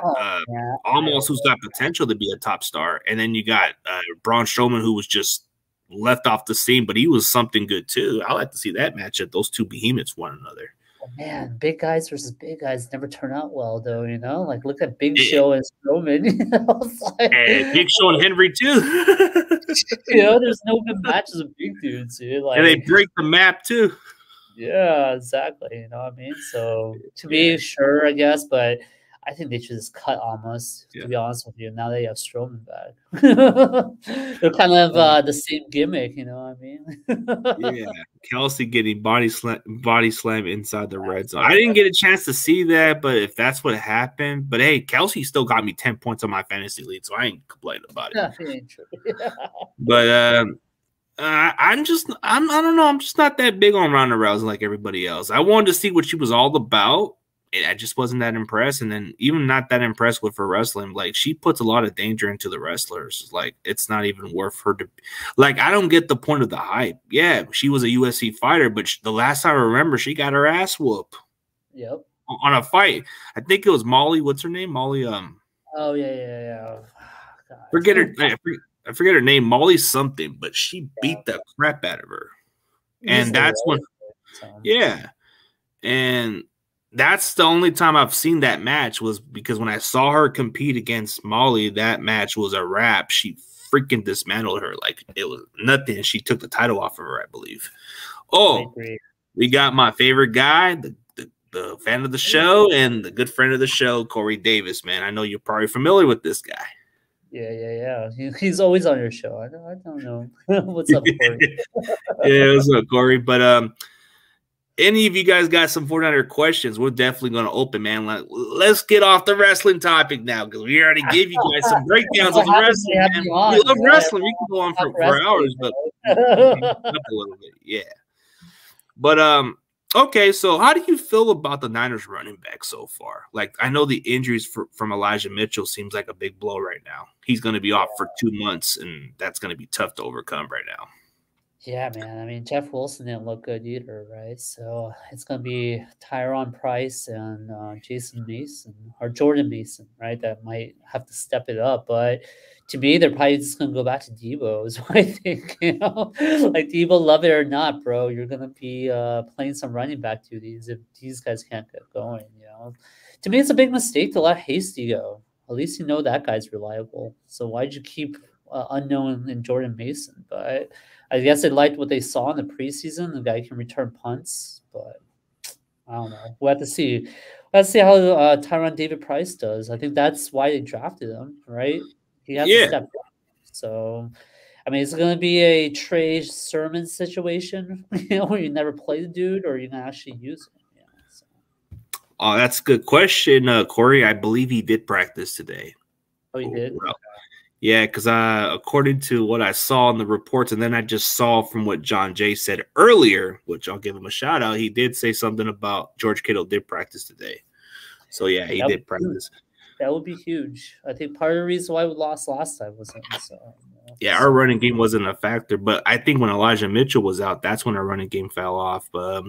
Amos, who's got potential to be a top star, and then you got Braun Strowman, who was just left off the scene, but he was something good too. I like to see that match at those two behemoths one another. Man, big guys versus big guys never turn out well, though. Like, look at Big Show and Strowman. And Big Show and Henry too. There's no good matches with big dudes, dude. Like, and they break the map too. Yeah, exactly. You know what I mean? So to be sure, I guess, but I think they should just cut Amos, to be honest with you. Now they have Strowman back. They're kind of the same gimmick, you know what I mean? Yeah. Kelsey getting body slam inside the red zone. I didn't get a chance to see that, but if that's what happened. But hey, Kelsey still got me 10 points on my fantasy lead, so I ain't complaining about it. Yeah. But I don't know. I'm just not that big on Ronda Rousey like everybody else. I wanted to see what she was all about. I just wasn't that impressed, and then even not that impressed with her wrestling. Like, she puts a lot of danger into the wrestlers. Like, it's not even worth her to. Like, I don't get the point of the hype. Yeah, she was a UFC fighter, but the last time I remember, she got her ass whooped. Yep. On a fight. I think it was Molly. What's her name? Molly. Oh yeah. God. Forget her. I forget her name. Molly something, but she beat the crap out of her, and that's when. Yeah, and. That's the only time I've seen that match, was because when I saw her compete against Molly, that match was a wrap. She freaking dismantled her like it was nothing. She took the title off of her, I believe. Oh, we got my favorite guy, the fan of the show and the good friend of the show, Corey Davis, man. I know you're probably familiar with this guy. Yeah. He's always on your show. I don't know. What's up, Corey? Yeah, what's up, Corey? But any of you guys got some 49er questions, we're definitely going to open, man. Let's get off the wrestling topic now, because we already gave you guys some breakdowns of the wrestling. Man. We love wrestling. We can go on for hours, but up a little bit, yeah. But okay, so how do you feel about the Niners running back so far? Like, I know the injuries from Elijah Mitchell seems like a big blow right now. He's going to be off for 2 months, and that's going to be tough to overcome right now. Yeah, man. I mean, Jeff Wilson didn't look good either, right? So it's going to be Tyron Price and Jason Mason, or Jordan Mason, right? That might have to step it up. But to me, they're probably just going to go back to Debo, is what I think. Like, Debo, love it or not, bro, you're going to be playing some running back duties if these guys can't get going. To me, it's a big mistake to let Hasty go. At least that guy's reliable. So why'd you keep unknown in Jordan Mason? But I guess they liked what they saw in the preseason. The guy can return punts, but I don't know. We'll have to see. Let's see how Tyron David Price does. I think that's why they drafted him, right? He has to step up. So, I mean, it's going to be a Trey Sermon situation, where you never play the dude, or you're going to actually use him. So. Oh, that's a good question, Corey. I believe he did practice today. Oh, he did? Well, yeah, because according to what I saw in the reports, and then I just saw from what John Jay said earlier, which I'll give him a shout out, he did say something about George Kittle did practice today. So, yeah, he did practice. That would be huge. I think part of the reason why we lost last time was him. So, yeah, our running game wasn't a factor, but I think when Elijah Mitchell was out, that's when our running game fell off. But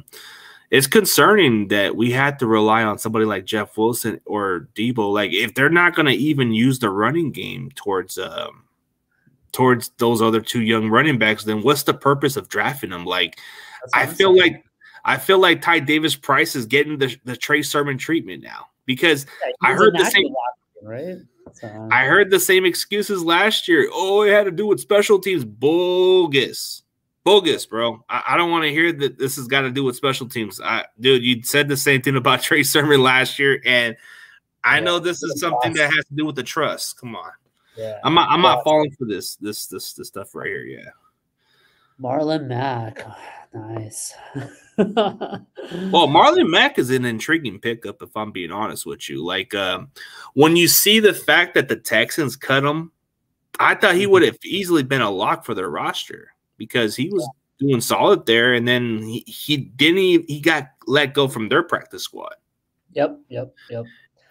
it's concerning that we had to rely on somebody like Jeff Wilson or Debo. Like, if they're not going to even use the running game towards those other two young running backs, then what's the purpose of drafting them? Like, I feel like Ty Davis Price is getting the Trey Sermon treatment now, because I heard the same. Right? So I heard the same excuses last year. Oh, it had to do with special teams. Bogus. Bogus, bro. I don't want to hear that this has got to do with special teams. Dude, you said the same thing about Trey Sermon last year, and I know this is something that has to do with the trust. Come on. Yeah. I'm not falling for this stuff right here. Yeah. Marlon Mack. Nice. Well, Marlon Mack is an intriguing pickup, if I'm being honest with you. Like, when you see the fact that the Texans cut him, I thought he would have easily been a lock for their roster because he was doing solid there, and then he got let go from their practice squad. Yep.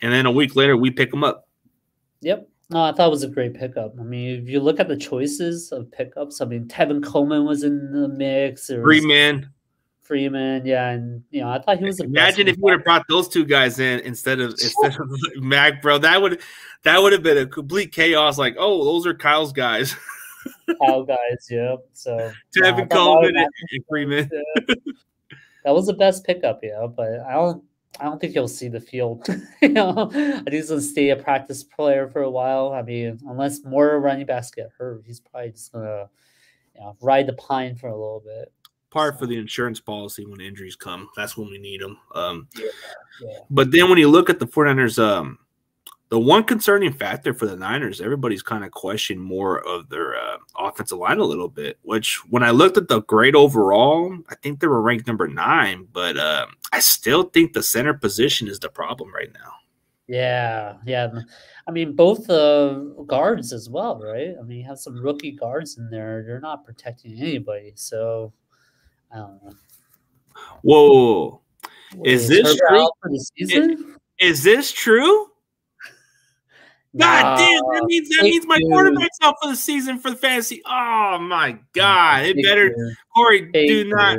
And then a week later, we pick him up. Yep. No, I thought it was a great pickup. I mean, if you look at the choices of pickups, I mean, Tevin Coleman was in the mix. Freeman, yeah, and I thought he was. Imagine if you would have brought those two guys in instead of Mac, bro. That would have been a complete chaos. Like, oh, those are Kyle's guys. Kyle guys, yeah. So Tevin Coleman and Freeman. That was the best pickup, but I don't think he'll see the field. I think he's gonna stay a practice player for a while. I mean, unless more running backs get hurt, he's probably just gonna ride the pine for a little bit. Part for the insurance policy when injuries come. That's when we need them. Yeah. But then when you look at the 49ers, the one concerning factor for the Niners, everybody's kind of questioning more of their offensive line a little bit, which when I looked at the grade overall, I think they were ranked number 9, but I still think the center position is the problem right now. Yeah. I mean, both guards as well, right? I mean, you have some rookie guards in there. They're not protecting anybody, so I don't know. Whoa. Is this true? For the season? Is this true? God damn, that means my quarterback's out for the season for the fantasy. Oh my God. It better Corey, do not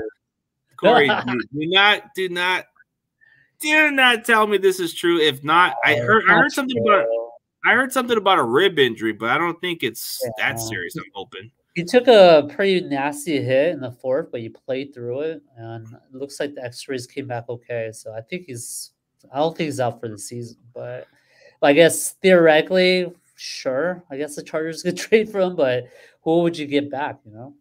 tell me this is true. If not, I heard something about a rib injury, but I don't think it's that serious. I'm hoping. He took a pretty nasty hit in the fourth, but he played through it, and it looks like the X-rays came back okay. So I don't think he's out for the season, but I guess theoretically, sure. I guess the Chargers could trade for him, but who would you get back? So.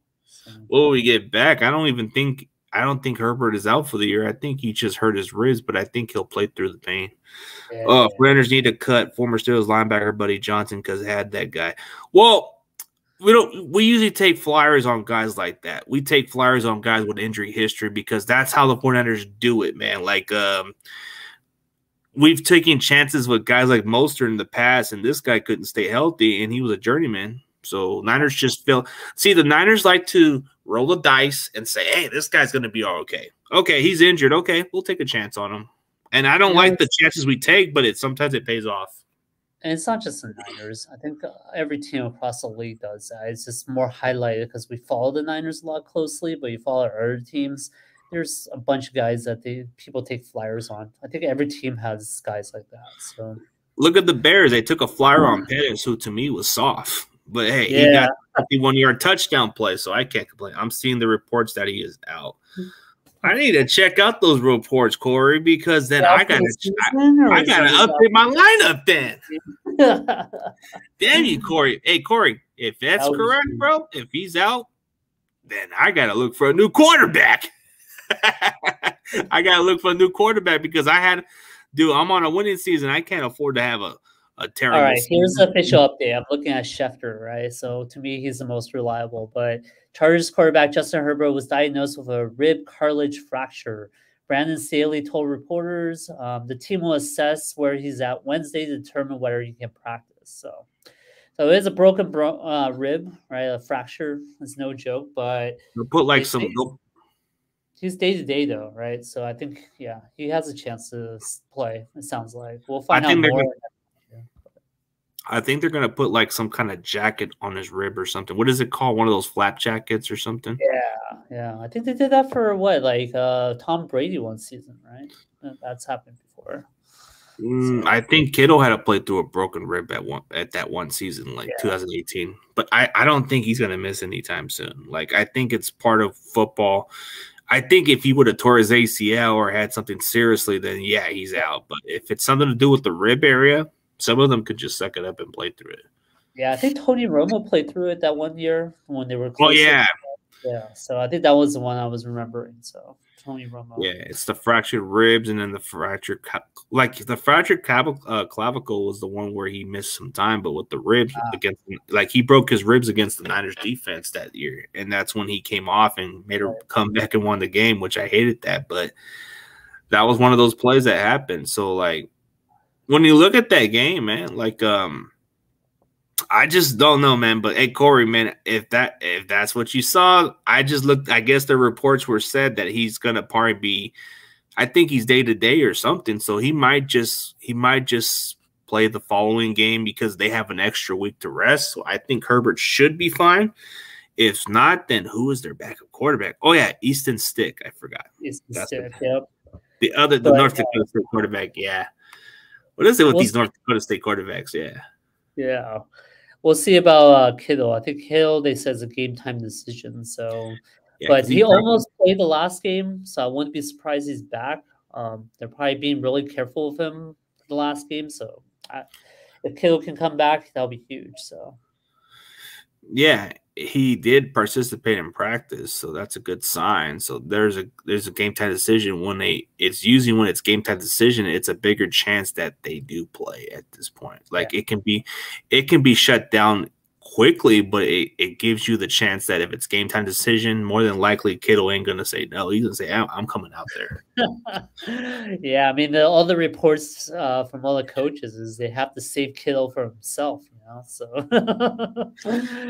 What would we get back? I don't think Herbert is out for the year. I think he just hurt his ribs, but I think he'll play through the pain. Rangers need to cut former Steelers linebacker Buddy Johnson because they had that guy. Well, we usually take flyers on guys like that. We take flyers on guys with injury history because that's how the 49ers do it, man. Like, we've taken chances with guys like Mostert in the past, and this guy couldn't stay healthy, and he was a journeyman. So Niners just feel – see, the Niners like to roll the dice and say, hey, this guy's going to be all okay. Okay, he's injured. Okay, we'll take a chance on him. And I don't like the chances we take, but sometimes it pays off. And it's not just the Niners. I think every team across the league does that. It's just more highlighted because we follow the Niners a lot closely, but you follow other teams. There's a bunch of guys that people take flyers on. I think every team has guys like that. So look at the Bears. They took a flyer on Pettis, who to me was soft. But, hey, he got a 51-yard touchdown play, so I can't complain. I'm seeing the reports that he is out. I need to check out those reports, Corey, because then I got to update my lineup then. Damn you, Corey. Hey, Corey, if that's correct, bro, if he's out, then I got to look for a new quarterback. I got to look for a new quarterback because I'm on a winning season. I can't afford to have a terrible All right, season. Here's the official update. I'm looking at Schefter, right? So to me, he's the most reliable. But Chargers quarterback Justin Herbert was diagnosed with a rib cartilage fracture. Brandon Staley told reporters the team will assess where he's at Wednesday to determine whether he can practice. So it is a broken rib, right? A fracture is no joke, but they'll put like he's day-to-day though, right? So I think, he has a chance to play, it sounds like. We'll find out more. I think they're going to put like some kind of jacket on his rib or something. What is it called? One of those flap jackets or something? Yeah. I think they did that for Tom Brady one season, right? That's happened before. I think Kittle had to play through a broken rib at that one season, 2018. But I don't think he's going to miss anytime soon. Like, I think it's part of football. I think if he would have tore his ACL or had something seriously, then he's out. But if it's something to do with the rib area, some of them could just suck it up and play through it. Yeah, I think Tony Romo played through it that one year when they were Oh close. yeah, Yeah. So I think that was the one I was remembering. So Tony Romo. yeah. It's the fractured ribs and then the fractured clavicle was the one where he missed some time, but with the ribs against, like, he broke his ribs against the Niners defense that year, and that's when he came off and made a comeback and won the game, which I hated that, but that was one of those plays that happened. So like when you look at that game, man, like I just don't know, man. But hey, Corey, man, if that's what you saw, I just looked. I guess the reports were said that he's gonna probably be. I think he's day to day or something. So he might just play the following game because they have an extra week to rest. So I think Herbert should be fine. If not, then who is their backup quarterback? Oh yeah, Easton Stick. I forgot. Easton Stick. Yep. The North Dakota State quarterback. Yeah. What is it with these North Dakota State quarterbacks? Yeah. Yeah. We'll see about Kittle. I think Kittle, they said, is a game time decision. So, yeah, but he almost played the last game, so I wouldn't be surprised he's back. They're probably being really careful with him for the last game. So, if Kittle can come back, that'll be huge. So, yeah, he did participate in practice, so that's a good sign. So there's a game time decision when it's usually when it's game time decision, it's a bigger chance that they do play at this point. Like it can be shut down quickly, but it gives you the chance that if it's game time decision, more than likely Kittle ain't gonna say no. He's gonna say I'm coming out there. Yeah, I mean all the reports from all the coaches is they have to save Kittle for himself. So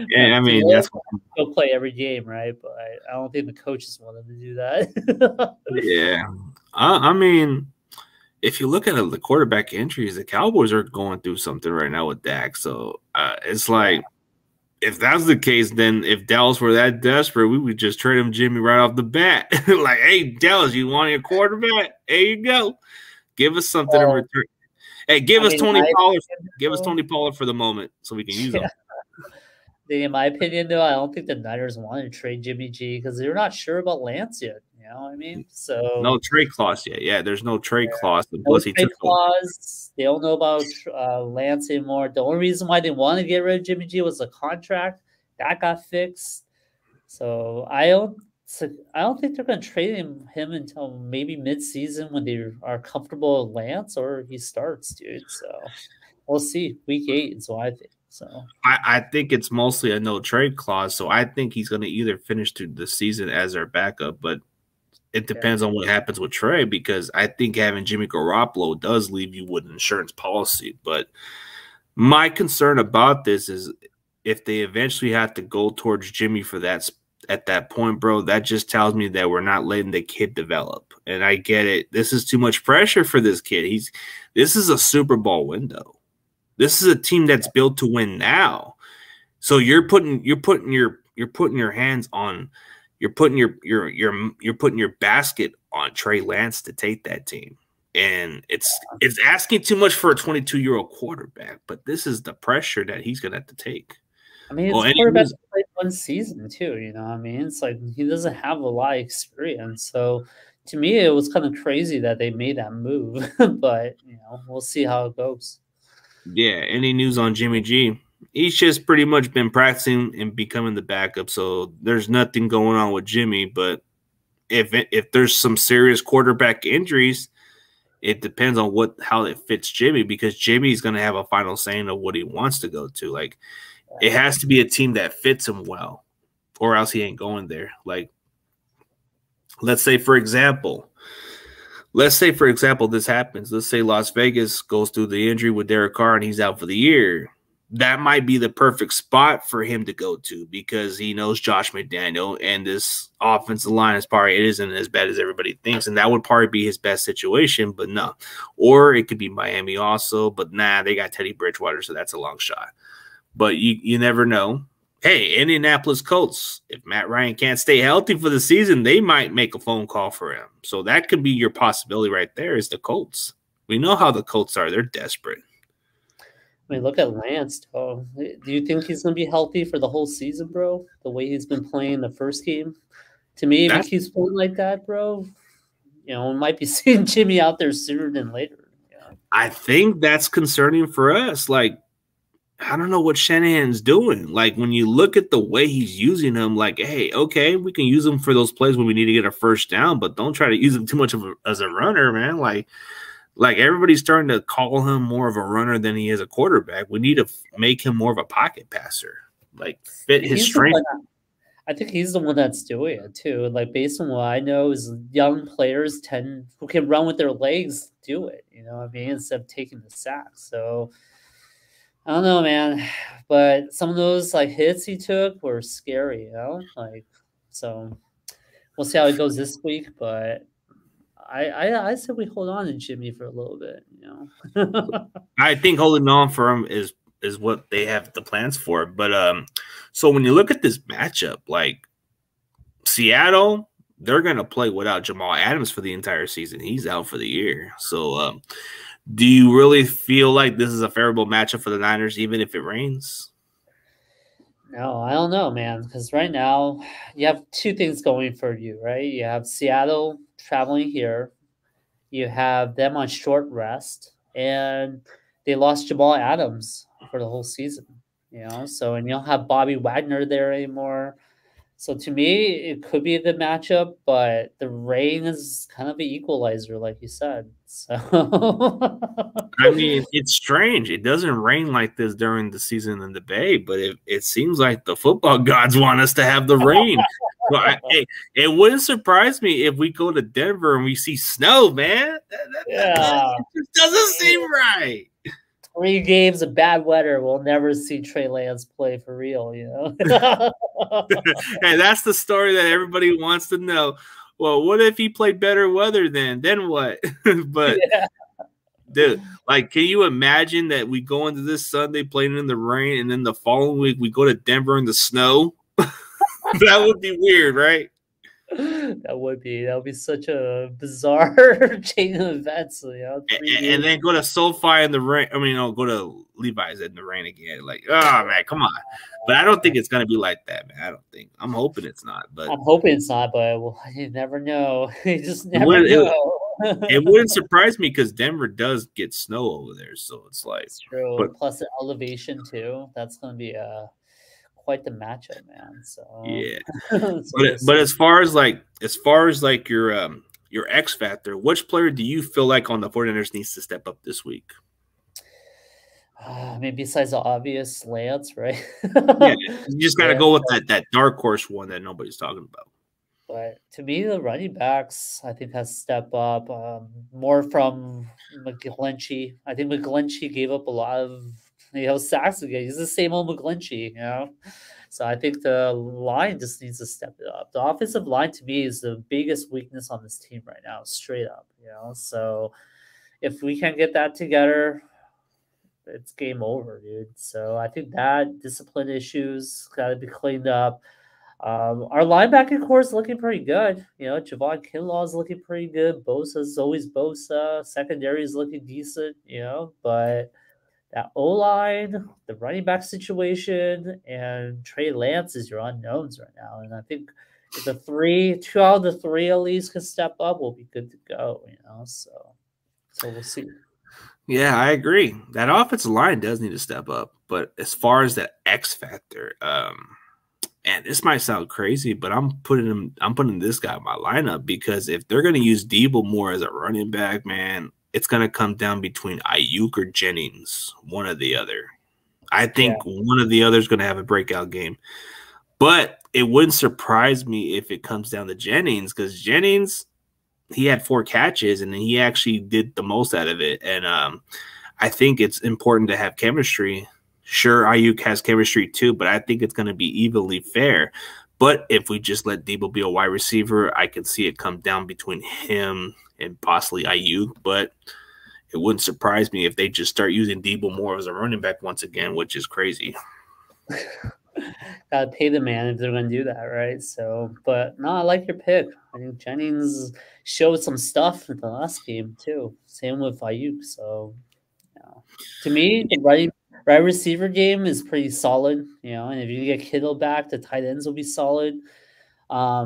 yeah, I mean that's he'll play every game, right? But I don't think the coaches want him to do that. Yeah, I mean, if you look at the quarterback injuries, the Cowboys are going through something right now with Dak. So it's like, if that's the case, then if Dallas were that desperate, we would just trade him Jimmy right off the bat. Like, hey, Dallas, you want your quarterback? There you go. Give us something in return. Hey, give us Tony Pollard. Give us Tony Pollard for the moment so we can use him. In my opinion, though, I don't think the Niners want to trade Jimmy G because they're not sure about Lance yet. You know what I mean? So no trade clause yet. Yeah, there's no trade clause. No trade clause. They don't know about Lance anymore. The only reason why they want to get rid of Jimmy G was the contract that got fixed. So I don't think they're going to trade him until maybe mid-season when they are comfortable with Lance or he starts, dude. So we'll see. Week 8 is what I think. So I think it's mostly a no trade clause. So I think he's going to either finish through the season as our backup, but it depends on what happens with Trey, because I think having Jimmy Garoppolo does leave you with an insurance policy. But my concern about this is if they eventually have to go towards Jimmy for that at that point, bro, that just tells me that we're not letting the kid develop. And I get it. This is too much pressure for this kid. This is a Super Bowl window. This is a team that's built to win now. So you're putting your hands on, you're putting your basket on Trey Lance to take that team. And it's asking too much for a 22-year-old quarterback, but this is the pressure that he's going to have to take. I mean, it's quarterback played one season too, you know what I mean? It's like he doesn't have a lot of experience. So to me, it was kind of crazy that they made that move, but we'll see how it goes. Yeah. Any news on Jimmy G? He's just pretty much been practicing and becoming the backup. So there's nothing going on with Jimmy. But if there's some serious quarterback injuries, it depends on how it fits Jimmy, because Jimmy's going to have a final saying of what he wants to go to. Like, it has to be a team that fits him well, or else he ain't going there. Like, let's say, for example, this happens. Let's say Las Vegas goes through the injury with Derek Carr and he's out for the year. That might be the perfect spot for him to go to, because he knows Josh McDaniel and this offensive line isn't as bad as everybody thinks, and that would probably be his best situation. But no, or it could be Miami also. But nah, they got Teddy Bridgewater, so that's a long shot. But you never know. Hey, Indianapolis Colts, if Matt Ryan can't stay healthy for the season, they might make a phone call for him. So that could be your possibility right there, is the Colts. We know how the Colts are. They're desperate. I mean, look at Lance, though. Do you think he's going to be healthy for the whole season, bro? The way he's been playing the first game? To me, if he keeps playing like that, bro, we might be seeing Jimmy out there sooner than later. I think that's concerning for us. Like, I don't know what Shanahan's doing. Like, when you look at the way he's using him, like, hey, okay, we can use him for those plays when we need to get a first down, but don't try to use him too much as a runner, man. Like everybody's starting to call him more of a runner than he is a quarterback. We need to make him more of a pocket passer, like fit his strength. I think he's the one that's doing it too. Like based on what I know, is young players who can run with their legs do it. You know what I mean? Instead of taking the sack. So I don't know, man. But some of those like hits he took were scary. You know, like so. We'll see how it goes this week, but I said we hold on to Jimmy for a little bit. You know, I think holding on for him is what they have the plans for. But so when you look at this matchup, like Seattle, they're gonna play without Jamal Adams for the entire season. He's out for the year. So do you really feel like this is a favorable matchup for the Niners, even if it rains? No, I don't know, man. Because right now you have two things going for you, right? You have Seattle traveling here. You have them on short rest, and they lost Jamal Adams for the whole season. You know, so and you don't have Bobby Wagner there anymore. So to me, it could be a good matchup, but the rain is kind of the equalizer, like you said. So I mean, it's strange. It doesn't rain like this during the season in the Bay, but it seems like the football gods want us to have the rain. Well, it wouldn't surprise me if we go to Denver and we see snow, man. That just doesn't seem right. 3 games of bad weather, we'll never see Trey Lance play for real, you know? Hey, that's the story that everybody wants to know. Well, what if he played better weather then? Then what? But, dude, like, can you imagine that we go into this Sunday playing in the rain, and then the following week we go to Denver in the snow? That would be weird, right? That would be such a bizarre chain of events, you know. And then go to SoFi in the rain. I mean, go to Levi's in the rain again. Like, oh man, come on. But I don't think it's gonna be like that, man. I don't think. I'm hoping it's not. But I'm hoping it's not. But well, you never know. You just never know. It wouldn't surprise me because Denver does get snow over there, so it's like it's true. But, plus the elevation too. That's gonna be quite the matchup, man. So yeah. But as far as your X factor, which player do you feel like on the 49ers needs to step up this week? I mean, besides the obvious Lance, right? Yeah, you just got to go with that dark horse one that nobody's talking about. But to me, the running backs, I think, has to step up more from McGlinchey. I think McGlinchey gave up a lot of sacks again. He's the same old McGlinchey, you know? So I think the line just needs to step it up. The offensive line, to me, is the biggest weakness on this team right now, straight up, you know? So if we can't get that together, it's game over, dude. So I think that discipline issues got to be cleaned up. Our linebacking core is looking pretty good. You know, Javon Kinlaw is looking pretty good. Bosa's always Bosa. Secondary is looking decent, you know, but that O-line, the running back situation, and Trey Lance is your unknowns right now. And I think if 2 out of the 3 at least can step up, we'll be good to go, you know. So we'll see. Yeah, I agree. That offensive line does need to step up. But as far as the X factor, and this might sound crazy, but I'm putting this guy in my lineup because if they're going to use Debo more as a running back, man, it's going to come down between Ayuk or Jennings, one or the other. I think one of the other is going to have a breakout game. But it wouldn't surprise me if it comes down to Jennings because Jennings, he had 4 catches and he actually did the most out of it. And I think it's important to have chemistry. Sure, Ayuk has chemistry too, but I think it's going to be evenly fair. But if we just let Debo be a wide receiver, I can see it come down between him and possibly Ayuk. But it wouldn't surprise me if they just start using Debo more as a running back once again, which is crazy. Gotta pay the man if they're going to do that, right? So, but no, I like your pick. I think Jennings showed some stuff in the last game too. Same with Ayuk. So, you know, to me, the right receiver game is pretty solid, you know, and if you get Kittle back, the tight ends will be solid. I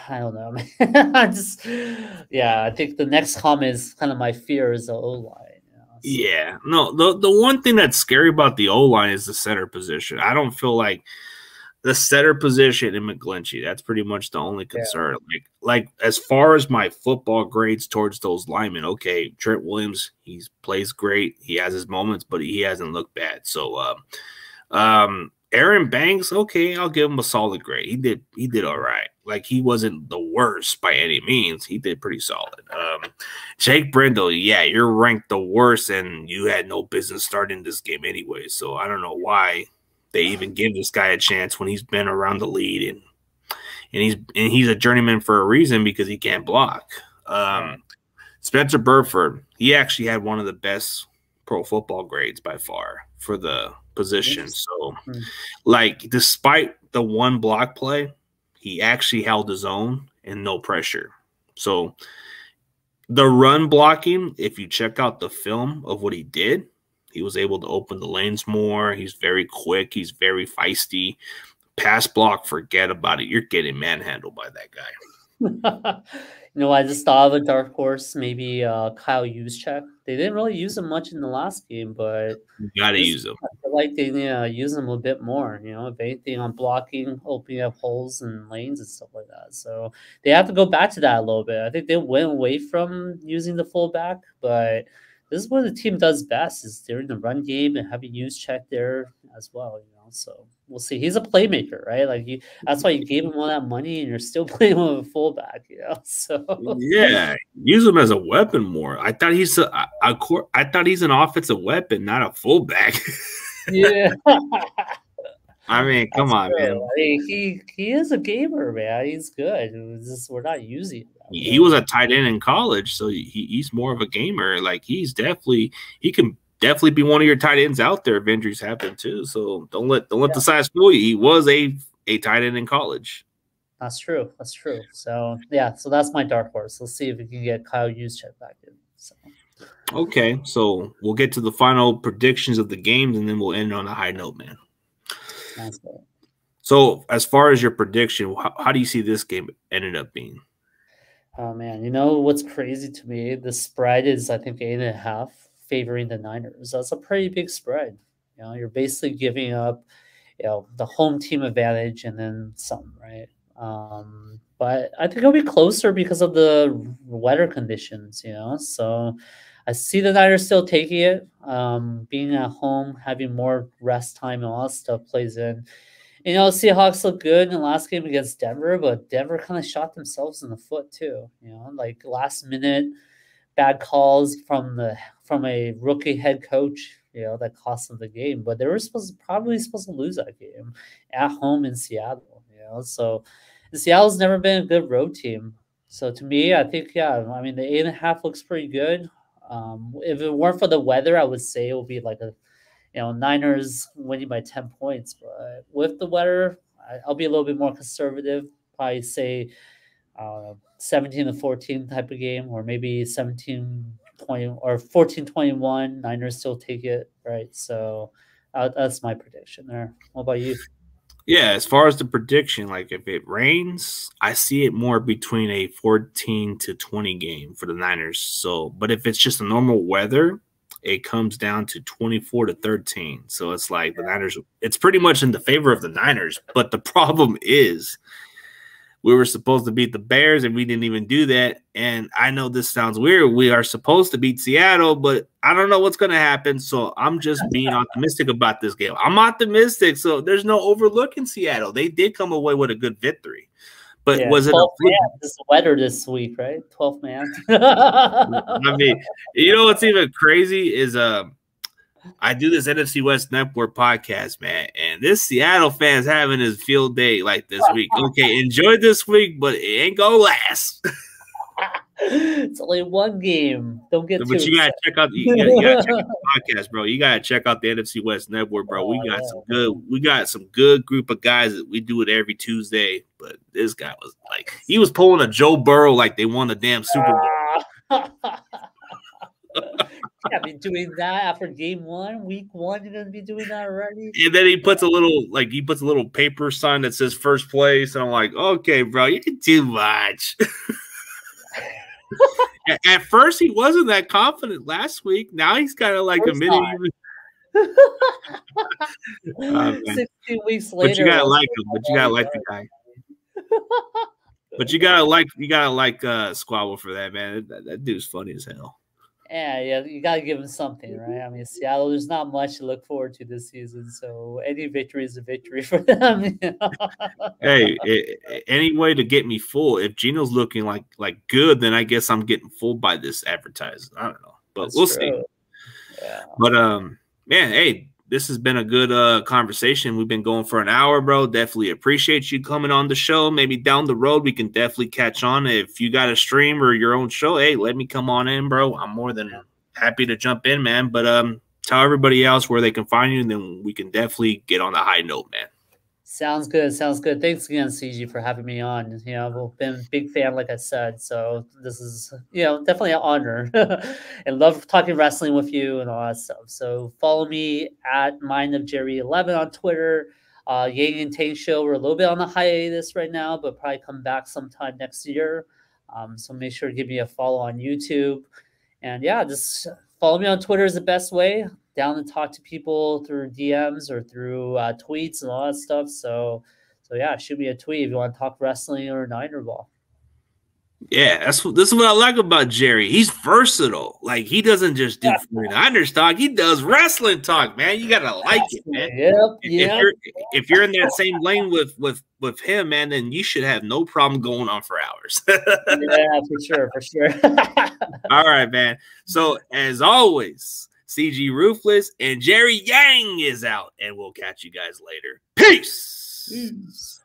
I don't know, man. I think the next comment is kind of my fear is the O line. So. Yeah, no, the one thing that's scary about the O line is the center position. I don't feel like the center position in McGlinchey, that's pretty much the only concern. Yeah. Like as far as my football grades towards those linemen, okay, Trent Williams, he plays great. He has his moments, but he hasn't looked bad. So Aaron Banks, okay, I'll give him a solid grade. He did all right. Like he wasn't the worst by any means. He did pretty solid. Jake Brendel, yeah, you're ranked the worst, and you had no business starting this game anyway. So I don't know why they even give this guy a chance when he's been around the lead and he's a journeyman for a reason because he can't block. Spencer Burford, he actually had one of the best pro football grades by far for the position. So, like, despite the one block play, he actually held his own and no pressure. So, the run blocking, if you check out the film of what he did, he was able to open the lanes more. He's very quick. He's very feisty. Pass block, forget about it. You're getting manhandled by that guy. I just thought of a dark horse, maybe Kyle Juszczyk. They didn't really use him much in the last game, but you got to use him. I feel like they need to use him a bit more, if anything, on blocking, opening up holes and lanes and stuff like that. So they have to go back to that a little bit. I think they went away from using the fullback, but this is what the team does best is during the run game and having Juszczyk there as well, So we'll see. He's a playmaker, right? Like that's why you gave him all that money and you're still playing with a fullback, So yeah, use him as a weapon more. I thought he's I thought he's an offensive weapon, not a fullback. Yeah. I mean, come on, man. I mean, he is a gamer, man. He's good. It's just we're not using him. He was a tight end in college, so he's more of a gamer. Like he can definitely be one of your tight ends out there if injuries happen too. So don't let the size fool you. He was a tight end in college. That's true. So so that's my dark horse. Let's see if we can get Kyle Juszczyk back in. So. Okay, so we'll get to the final predictions of the games, and then we'll end on a high note, man. That's good. So as far as your prediction, how do you see this game ended up being? Oh man, what's crazy to me? The spread is I think 8.5 favoring the Niners. That's a pretty big spread. You're basically giving up, the home team advantage and then some, right? But I think it'll be closer because of the weather conditions, So I see the Niners still taking it. Being at home, having more rest time and all that stuff plays in. Seahawks look good in the last game against Denver, but Denver kind of shot themselves in the foot too. Like last minute bad calls from a rookie head coach, that cost them the game. But they were probably supposed to lose that game at home in Seattle. So Seattle's never been a good road team. So to me, I think the 8.5 looks pretty good. If it weren't for the weather, I would say it would be like a Niners winning by 10 points. But with the weather, I'll be a little bit more conservative. Probably say 17-14 type of game, or maybe 17-20 or 14-21. Niners still take it, right? So that's my prediction there. What about you? Yeah, as far as the prediction, like if it rains, I see it more between a 14-20 game for the Niners. So, but if it's just a normal weather, it comes down to 24-13. So it's like the Niners, it's pretty much in the favor of the Niners. But the problem is we were supposed to beat the Bears and we didn't even do that. And I know this sounds weird. We are supposed to beat Seattle, but I don't know what's going to happen. So I'm just being optimistic about this game. I'm optimistic. So there's no overlooking Seattle. They did come away with a good victory. But was it this weather this week, right? 12 man. I mean, what's even crazy is I do this NFC West Network podcast, man, and this Seattle fan's having his field day like this week. Okay, enjoy this week, but it ain't gonna last. It's only one game. Don't get But you gotta check out the podcast, bro. You gotta check out the NFC West Network, bro. We got some good group of guys that we do it every Tuesday. But this guy was like, he was pulling a Joe Burrow like they won the damn Super Bowl. Can't be doing that after game 1, week 1. You're gonna be doing that already. And then he puts a little paper sign that says first place, and I'm like, okay, bro, you did too much. At first, he wasn't that confident last week. Now he's kind of like admitting. 16 weeks later. But you gotta like him. But you gotta like the guy. But you gotta like Squabble for that, man. That dude's funny as hell. Yeah, you gotta give him something, right? I mean, Seattle, there's not much to look forward to this season, so any victory is a victory for them. Hey, any way to get me full. If Gino's looking like good, then I guess I'm getting fooled by this advertising. I don't know, but we'll see. Yeah. But man, hey, this has been a good conversation. We've been going for an hour, bro. Definitely appreciate you coming on the show. Maybe down the road we can definitely catch on. If you got a stream or your own show, hey, let me come on in, bro. I'm more than happy to jump in, man. But tell everybody else where they can find you, and then we can definitely get on a high note, man. Sounds good. Sounds good. Thanks again, CG, for having me on. You know, I've been a big fan, like I said. So this is, definitely an honor. And love talking wrestling with you and all that stuff. So follow me at MindofJerry11 on Twitter. Yang and Tank Show, we're a little bit on the hiatus right now, but probably come back sometime next year. So make sure to give me a follow on YouTube. And yeah, just follow me on Twitter is the best way. Down to talk to people through DMs or through tweets and all that stuff. So yeah, shoot me a tweet if you want to talk wrestling or Niner Ball. Yeah, this is what I like about Jerry. He's versatile. Like, he doesn't just do 49ers talk. He does wrestling talk, man. You gotta like it, man. Yep. If you're in that same lane with him, man, then you should have no problem going on for hours. Yeah, for sure. All right, man. So as always, CG Ruthless and Jerry Yang is out, and we'll catch you guys later. Peace.